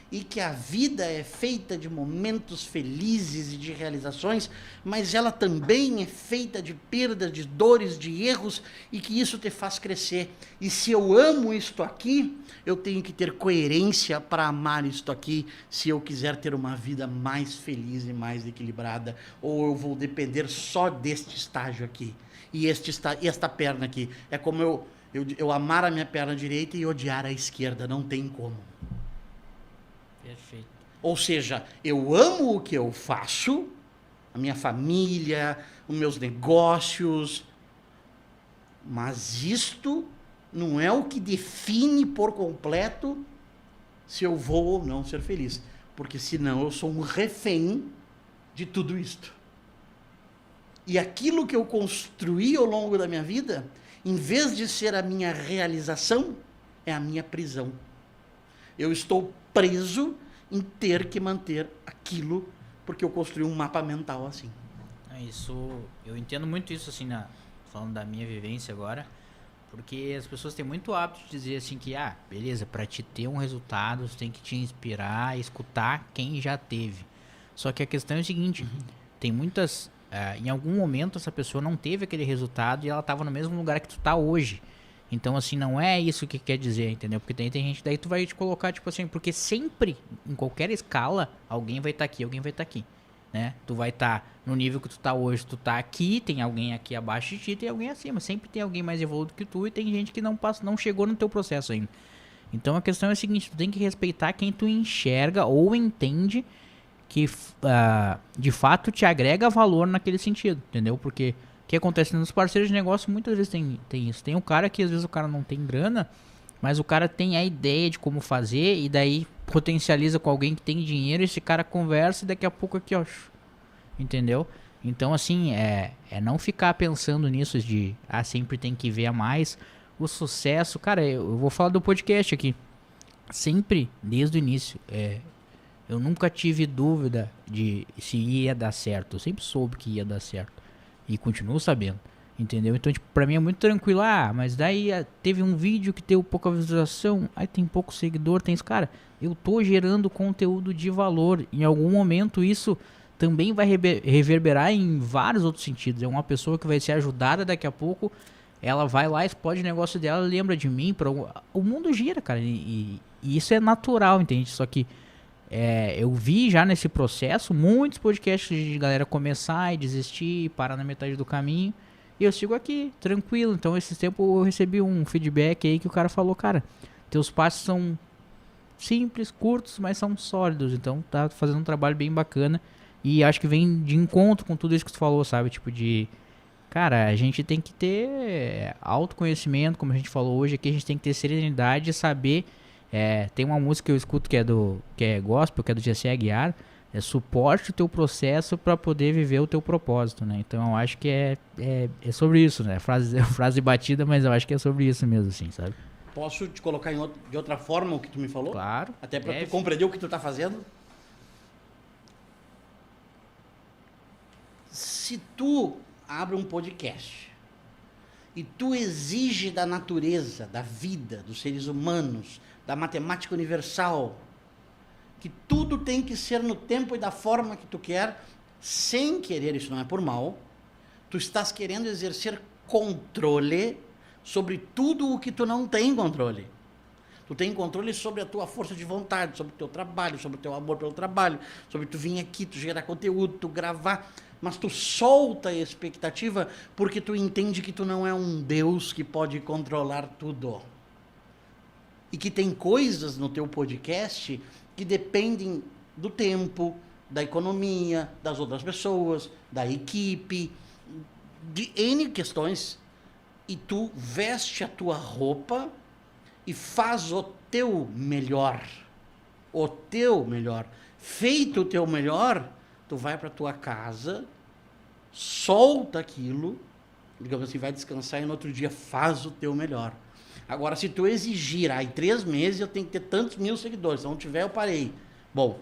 e que a vida é feita de momentos felizes e de realizações, mas ela também é feita de perdas, de dores, de erros e que isso te faz crescer. E se eu amo isto aqui, eu tenho que ter coerência para amar isto aqui, se eu quiser ter uma vida mais feliz e mais equilibrada, ou eu vou depender só deste estágio aqui. E esta perna aqui, é como eu amar a minha perna direita e odiar a esquerda, não tem como. Perfeito. Ou seja, eu amo o que eu faço, a minha família, os meus negócios. Mas isto não é o que define por completo se eu vou ou não ser feliz. Porque senão eu sou um refém de tudo isto. E aquilo que eu construí ao longo da minha vida, em vez de ser a minha realização, é a minha prisão. Eu estou preso em ter que manter aquilo, porque eu construí um mapa mental assim. Isso, eu entendo muito isso, assim, falando da minha vivência agora, porque as pessoas têm muito hábito de dizer assim que, beleza, para te ter um resultado, você tem que te inspirar, escutar quem já teve. Só que a questão é o seguinte, tem muitas... em algum momento essa pessoa não teve aquele resultado e ela estava no mesmo lugar que tu tá hoje. Então, assim, não é isso que quer dizer, entendeu? Porque tem gente, daí tu vai te colocar, tipo assim, porque sempre, em qualquer escala, alguém vai estar aqui, alguém vai estar aqui, né? Tu vai estar no nível que tu tá hoje, tu tá aqui, tem alguém aqui abaixo de ti, tem alguém acima. Sempre tem alguém mais evoluído que tu e tem gente que não chegou no teu processo ainda. Então, a questão é a seguinte, tu tem que respeitar quem tu enxerga ou entende que de fato te agrega valor naquele sentido, entendeu? Porque o que acontece nos parceiros de negócio muitas vezes tem isso. Tem um cara que às vezes o cara não tem grana, mas o cara tem a ideia de como fazer e daí potencializa com alguém que tem dinheiro, esse cara conversa e daqui a pouco aqui, ó, entendeu? Então assim, é não ficar pensando nisso de sempre tem que ver a mais. O sucesso, cara, eu vou falar do podcast aqui. Sempre, desde o início, eu nunca tive dúvida de se ia dar certo. Eu sempre soube que ia dar certo. E continuo sabendo. Entendeu? Então, tipo, pra mim é muito tranquilo. Mas daí teve um vídeo que teve pouca visualização. Aí tem pouco seguidor. Tem isso. Cara, eu tô gerando conteúdo de valor. Em algum momento isso também vai reverberar em vários outros sentidos. É uma pessoa que vai ser ajudada daqui a pouco. Ela vai lá, explode o negócio dela, lembra de mim. O mundo gira, cara. E isso é natural, entende? Só que eu vi já nesse processo muitos podcasts de galera começar e desistir, parar na metade do caminho. E eu sigo aqui, tranquilo. Então, esse tempo eu recebi um feedback aí que o cara falou, cara, teus passos são simples, curtos, mas são sólidos. Então, tá fazendo um trabalho bem bacana. E acho que vem de encontro com tudo isso que tu falou, sabe? Tipo de... Cara, a gente tem que ter autoconhecimento, como a gente falou hoje aqui. A gente tem que ter serenidade e saber... tem uma música que eu escuto que é gospel, que é do Jesse Aguiar, suporte o teu processo para poder viver o teu propósito, né? Então eu acho que é sobre isso, né? Frase batida, mas eu acho que é sobre isso mesmo, assim, sabe? Posso te colocar de outra forma o que tu me falou? Claro. Até para tu compreender o que tu tá fazendo? Se tu abre um podcast e tu exige da natureza, da vida, dos seres humanos, da matemática universal, que tudo tem que ser no tempo e da forma que tu quer, sem querer, isso não é por mal, tu estás querendo exercer controle sobre tudo o que tu não tem controle. Tu tem controle sobre a tua força de vontade, sobre o teu trabalho, sobre o teu amor pelo trabalho, sobre tu vir aqui, tu gerar conteúdo, tu gravar, mas tu solta a expectativa porque tu entende que tu não é um Deus que pode controlar tudo. E que tem coisas no teu podcast que dependem do tempo, da economia, das outras pessoas, da equipe, de N questões. E tu veste a tua roupa e faz o teu melhor. O teu melhor. Feito o teu melhor, tu vai para tua casa, solta aquilo, digamos assim, vai descansar e no outro dia faz o teu melhor. Agora, se tu exigir, em 3 meses eu tenho que ter tantos mil seguidores, se não tiver eu parei. Bom,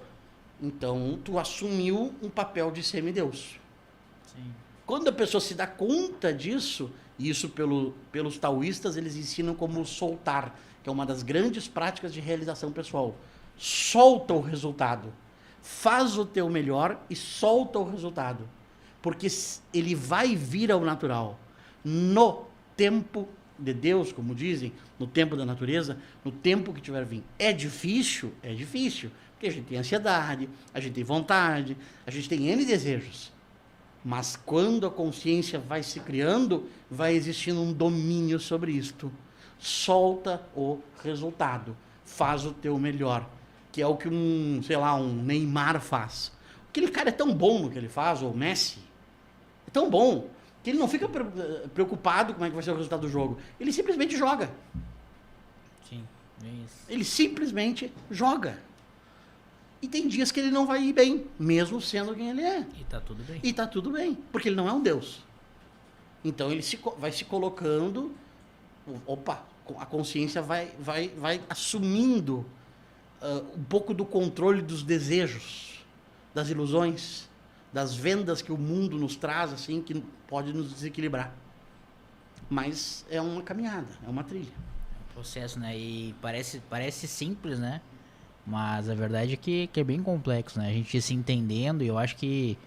então tu assumiu um papel de semideus. Sim. Quando a pessoa se dá conta disso, e isso pelos taoístas eles ensinam como soltar, que é uma das grandes práticas de realização pessoal. Solta o resultado. Faz o teu melhor e solta o resultado. Porque ele vai vir ao natural. No tempo de Deus, como dizem, no tempo da natureza, no tempo que tiver vindo. É difícil, porque a gente tem ansiedade, a gente tem vontade, a gente tem N desejos. Mas quando a consciência vai se criando, vai existindo um domínio sobre isto. Solta o resultado, faz o teu melhor, que é o que um Neymar faz. Aquele cara é tão bom no que ele faz, o Messi, é tão bom, que ele não fica preocupado como é que vai ser o resultado do jogo. Ele simplesmente joga. Sim, é isso. Ele simplesmente joga. E tem dias que ele não vai ir bem, mesmo sendo quem ele é. E tá tudo bem. E tá tudo bem, porque ele não é um Deus. Então ele vai se colocando, opa, a consciência vai assumindo um pouco do controle dos desejos, das ilusões, das vendas que o mundo nos traz, assim, que pode nos desequilibrar. Mas é uma caminhada, é uma trilha. É um processo, né? E parece simples, né? Mas a verdade é que é bem complexo, né? A gente se entendendo, e eu acho que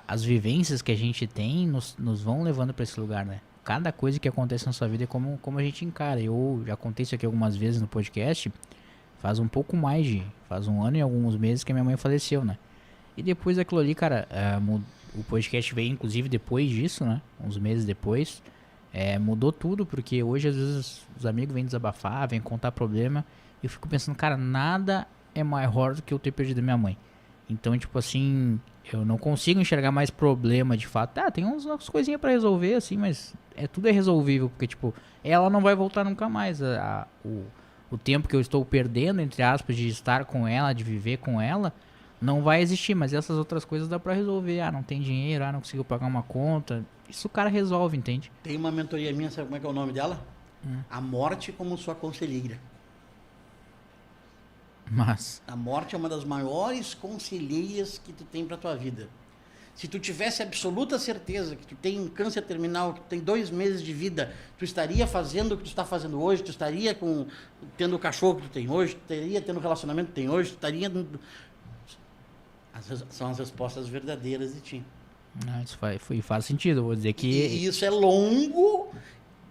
as vivências que a gente tem nos vão levando para esse lugar, né? Cada coisa que acontece na sua vida é como a gente encara. Eu já contei isso aqui algumas vezes no podcast. Faz um ano e alguns meses que a minha mãe faleceu, né? E depois daquilo ali, cara, o podcast veio inclusive depois disso, né? Uns meses depois. Mudou tudo, porque hoje às vezes os amigos vêm desabafar, vêm contar problema. E eu fico pensando, cara, nada é maior do que eu ter perdido a minha mãe. Então, tipo assim, eu não consigo enxergar mais problema de fato. Tem umas coisinhas pra resolver, assim, mas tudo é resolvível. Porque, tipo, ela não vai voltar nunca mais. O tempo que eu estou perdendo, entre aspas, de estar com ela, de viver com ela, não vai existir. Mas essas outras coisas dá pra resolver. Não tem dinheiro, não consigo pagar uma conta. Isso o cara resolve, entende? Tem uma mentoria minha, sabe como é que é o nome dela? A Morte como Sua Conselheira. Mas a morte é uma das maiores conselheiras que tu tem para tua vida. Se tu tivesse absoluta certeza que tu tem um câncer terminal, que tu tem 2 meses de vida, tu estaria fazendo o que tu está fazendo hoje, tu estaria tendo o cachorro que tu tem hoje, tu estaria tendo o relacionamento que tu tem hoje, tu estaria... São as respostas verdadeiras de ti. Isso faz sentido, vou dizer que... E isso é longo...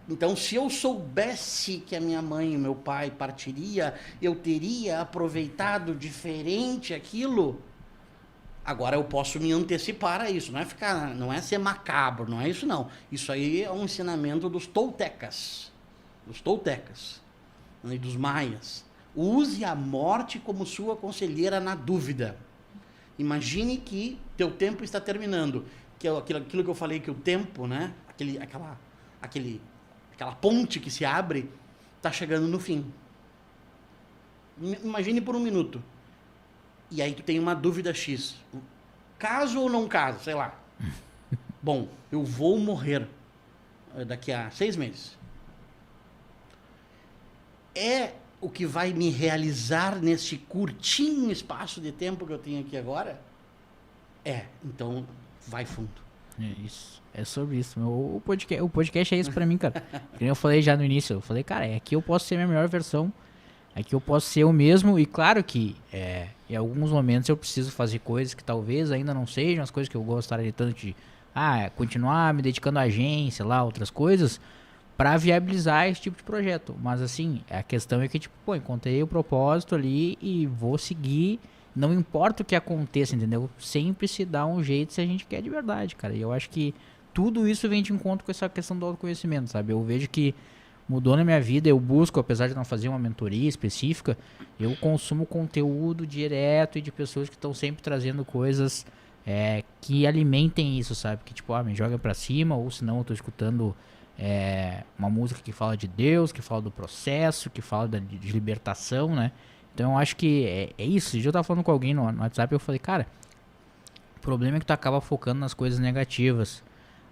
Então, se eu soubesse que a minha mãe e meu pai partiria, eu teria aproveitado diferente aquilo. Agora eu posso me antecipar a isso. Não é ser macabro, não é isso não. Isso aí é um ensinamento dos toltecas. E dos maias. Use a morte como sua conselheira na dúvida. Imagine que teu tempo está terminando. Que é aquilo que eu falei, que o tempo, né? Aquela ponte que se abre, está chegando no fim. Imagine por 1 minuto. E aí tu tem uma dúvida X. Caso ou não caso, sei lá. Bom, eu vou morrer daqui a 6 meses. É o que vai me realizar neste curtinho espaço de tempo que eu tenho aqui agora? Então vai fundo. É isso. É sobre isso. O podcast é isso pra mim, cara. Como eu falei já no início, eu falei, cara, aqui eu posso ser a minha melhor versão. Aqui eu posso ser eu mesmo. E claro que em alguns momentos eu preciso fazer coisas que talvez ainda não sejam as coisas que eu gostaria tanto de continuar me dedicando à agência, outras coisas, pra viabilizar esse tipo de projeto. Mas assim, a questão é que, tipo, encontrei o propósito ali e vou seguir. Não importa o que aconteça, entendeu? Sempre se dá um jeito se a gente quer de verdade, cara. E eu acho que tudo isso vem de encontro com essa questão do autoconhecimento, sabe? Eu vejo que mudou na minha vida, eu busco, apesar de não fazer uma mentoria específica, eu consumo conteúdo direto e de pessoas que estão sempre trazendo coisas que alimentem isso, sabe? Que tipo, me joga pra cima, ou senão eu tô escutando uma música que fala de Deus, que fala do processo, que fala de libertação, né? Então eu acho que é isso. Eu tava falando com alguém no WhatsApp e eu falei, cara, o problema é que tu acaba focando nas coisas negativas.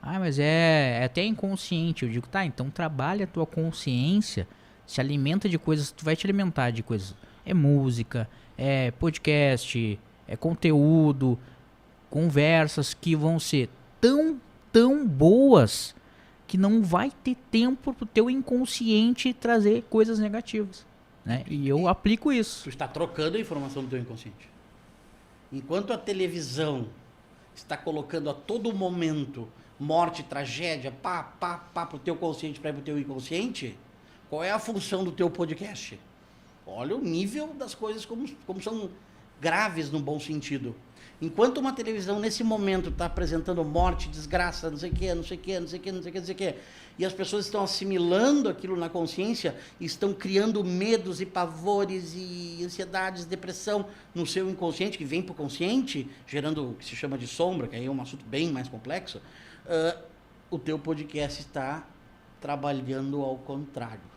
Mas é até inconsciente. Eu digo, então trabalha a tua consciência, se alimenta de coisas, tu vai te alimentar de coisas. É música, é podcast, é conteúdo, conversas que vão ser tão boas que não vai ter tempo pro teu inconsciente trazer coisas negativas, né? E eu aplico isso. Tu está trocando a informação do teu inconsciente. Enquanto a televisão está colocando a todo momento morte, tragédia, pro teu consciente, pro teu inconsciente, qual é a função do teu podcast? Olha o nível das coisas como são graves no bom sentido. Enquanto uma televisão, nesse momento, está apresentando morte, desgraça, não sei o quê, não sei o quê, não sei o quê, não sei o quê, não sei o quê, e as pessoas estão assimilando aquilo na consciência, e estão criando medos e pavores e ansiedades, depressão no seu inconsciente, que vem para o consciente, gerando o que se chama de sombra, que aí é um assunto bem mais complexo, o teu podcast está trabalhando ao contrário.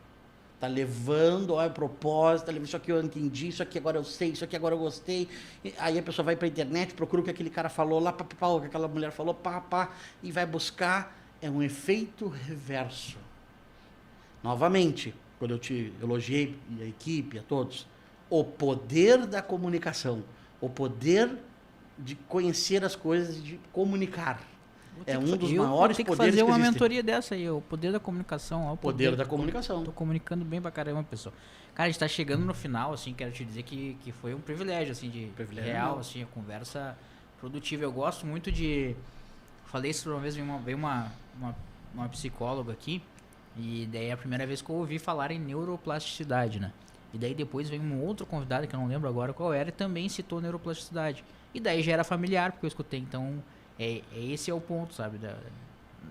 Tá levando a propósito, tá levando isso aqui eu entendi, isso aqui agora eu sei, isso aqui agora eu gostei. Aí a pessoa vai para a internet, procura o que aquele cara falou lá, o que aquela mulher falou, e vai buscar. É um efeito reverso. Novamente, quando eu te elogiei, e a equipe, a todos, o poder da comunicação, o poder de conhecer as coisas e de comunicar. É um dos maiores poderes que existem. Tem que fazer uma mentoria dessa aí, o poder da comunicação. Ó, o poder da comunicação. Tô comunicando bem pra caramba, pessoal. Cara, a gente tá chegando no final, assim, quero te dizer que foi um privilégio, assim, de real, assim, a conversa produtiva. Eu gosto muito de... Falei isso uma vez, veio uma psicóloga aqui, e daí é a primeira vez que eu ouvi falar em neuroplasticidade, né? E daí depois veio um outro convidado, que eu não lembro agora qual era, e também citou neuroplasticidade. E daí já era familiar, porque eu escutei, então... esse é o ponto, sabe?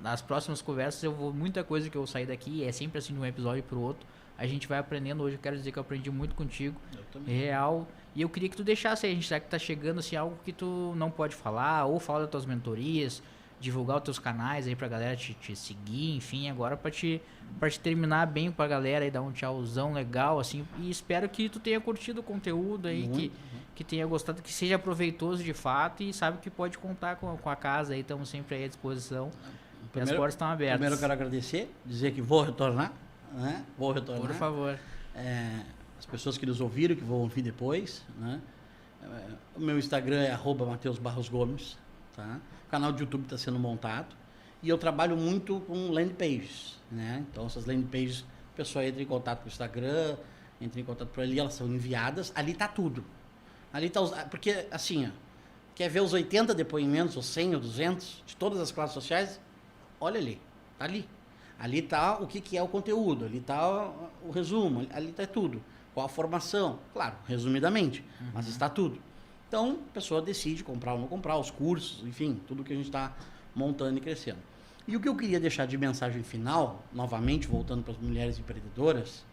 Nas próximas conversas muita coisa que eu sair daqui, é sempre assim de um episódio pro outro, a gente vai aprendendo. Hoje eu quero dizer que eu aprendi muito contigo, real, e eu queria que tu deixasse aí, a gente já que tá chegando assim, algo que tu não pode falar, ou fala das tuas mentorias, divulgar os teus canais aí pra galera te seguir, enfim, agora pra te terminar bem pra galera aí, dar um tchauzão legal, assim, e espero que tu tenha curtido o conteúdo aí, que tenha gostado, que seja proveitoso de fato, e sabe que pode contar com a casa aí, estamos sempre aí à disposição, as portas estão abertas. Primeiro eu quero agradecer, dizer que vou retornar, né? Vou retornar. Por favor. As pessoas que nos ouviram, que vão ouvir depois, né? O meu Instagram é @MatheusBarrosGomes, tá? O canal de YouTube está sendo montado, e eu trabalho muito com landing pages, né? Então essas landing pages, a pessoa entra em contato com o Instagram, entra em contato por ali, elas são enviadas, ali tá tudo. Ali tá porque assim, ó, quer ver os 80 depoimentos, ou 100 ou 200 de todas as classes sociais? Olha ali, tá ali. Ali tá o que é o conteúdo, ali tá o resumo, ali tá tudo. Qual a formação? Claro, resumidamente, mas está tudo. Então, a pessoa decide comprar ou não comprar, os cursos, enfim, tudo que a gente está montando e crescendo. E o que eu queria deixar de mensagem final, novamente, voltando para as mulheres empreendedoras,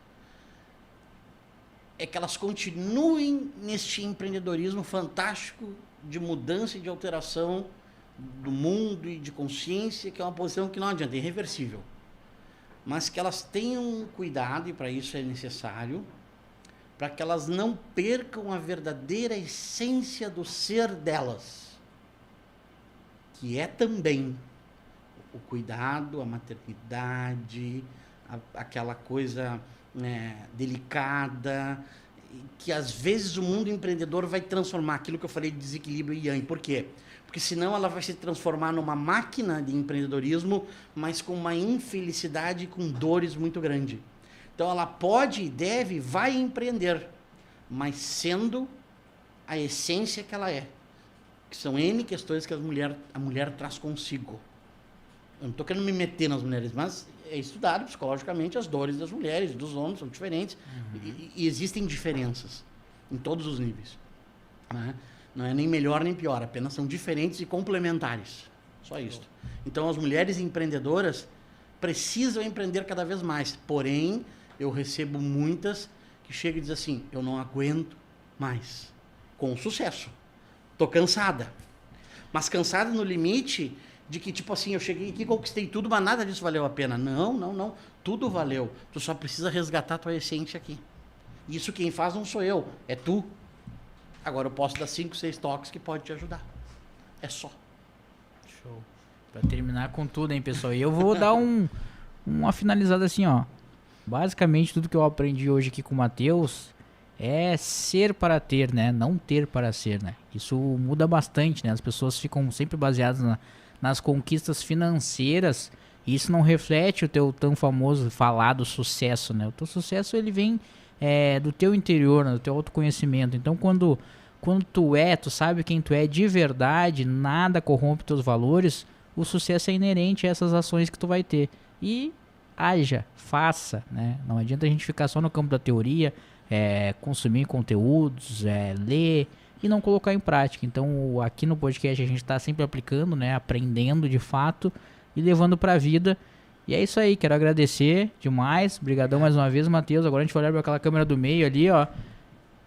é que elas continuem neste empreendedorismo fantástico de mudança e de alteração do mundo e de consciência, que é uma posição que não adianta, é irreversível. Mas que elas tenham cuidado, e para isso é necessário, para que elas não percam a verdadeira essência do ser delas, que é também o cuidado, a maternidade, aquela coisa, né, delicada, que às vezes o mundo empreendedor vai transformar aquilo que eu falei de desequilíbrio e yang. Por quê? Porque senão ela vai se transformar numa máquina de empreendedorismo, mas com uma infelicidade, com dores muito grande. Então ela pode, deve, vai empreender, mas sendo a essência que ela é. Que são N questões que a mulher traz consigo. Eu não estou querendo me meter nas mulheres, mas é estudado psicologicamente as dores das mulheres, dos homens, são diferentes. E existem diferenças em todos os níveis. Né? Não é nem melhor nem pior, apenas são diferentes e complementares. Só isso. Então as mulheres empreendedoras precisam empreender cada vez mais. Porém, eu recebo muitas que chegam e dizem assim, eu não aguento mais. Com sucesso. Tô cansada. Mas cansada no limite de que, tipo assim, eu cheguei aqui, conquistei tudo, mas nada disso valeu a pena. Não. Tudo valeu. Tu só precisa resgatar a tua essência aqui. Isso quem faz não sou eu, é tu. Agora eu posso dar 5, 6 toques que pode te ajudar. É só. Show. Pra terminar com tudo, hein, pessoal? E eu vou dar uma finalizada assim, ó. Basicamente, tudo que eu aprendi hoje aqui com o Matheus é ser para ter, né? Não ter para ser, né? Isso muda bastante, né? As pessoas ficam sempre baseadas nas conquistas financeiras e isso não reflete o teu tão famoso falado sucesso, né? O teu sucesso, ele vem do teu interior, né? Do teu autoconhecimento. Então, quando tu sabe quem tu é de verdade, nada corrompe teus valores, o sucesso é inerente a essas ações que tu vai ter. E haja, faça, né? Não adianta a gente ficar só no campo da teoria, consumir conteúdos, ler, e não colocar em prática. Então, aqui no podcast a gente está sempre aplicando, né, aprendendo de fato e levando para a vida. E é isso aí, quero agradecer demais. Obrigadão mais uma vez, Matheus. Agora a gente vai olhar para aquela câmera do meio ali, ó.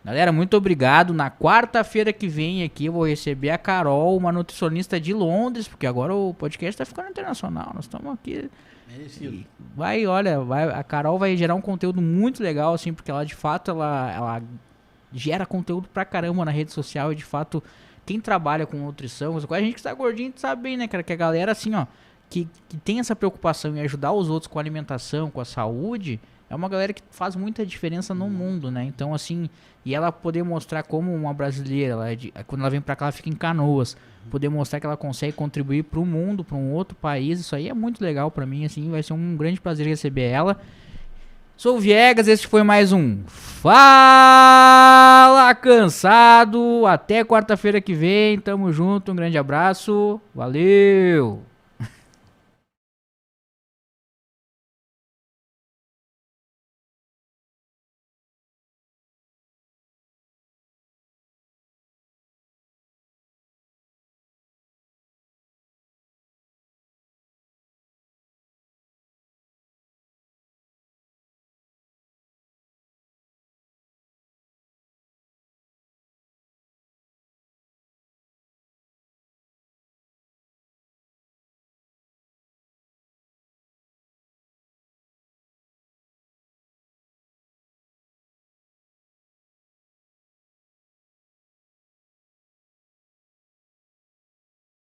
Galera, muito obrigado. Na quarta-feira que vem aqui eu vou receber a Carol, uma nutricionista de Londres, porque agora o podcast tá ficando internacional. Nós estamos aqui. Merecido. A Carol vai gerar um conteúdo muito legal, assim, porque ela de fato ela gera conteúdo pra caramba na rede social e de fato quem trabalha com nutrição, a gente que tá gordinho sabe bem, né, cara, que a galera assim, ó, que tem essa preocupação em ajudar os outros com a alimentação, com a saúde, é uma galera que faz muita diferença no mundo, né? Então, assim, e ela poder mostrar como uma brasileira, quando ela vem pra cá, ela fica em Canoas, poder mostrar que ela consegue contribuir pro mundo, pra um outro país, isso aí é muito legal pra mim, assim, vai ser um grande prazer receber ela. Sou o Viegas, este foi mais um Fala Cansado, até quarta-feira que vem, tamo junto, um grande abraço, valeu!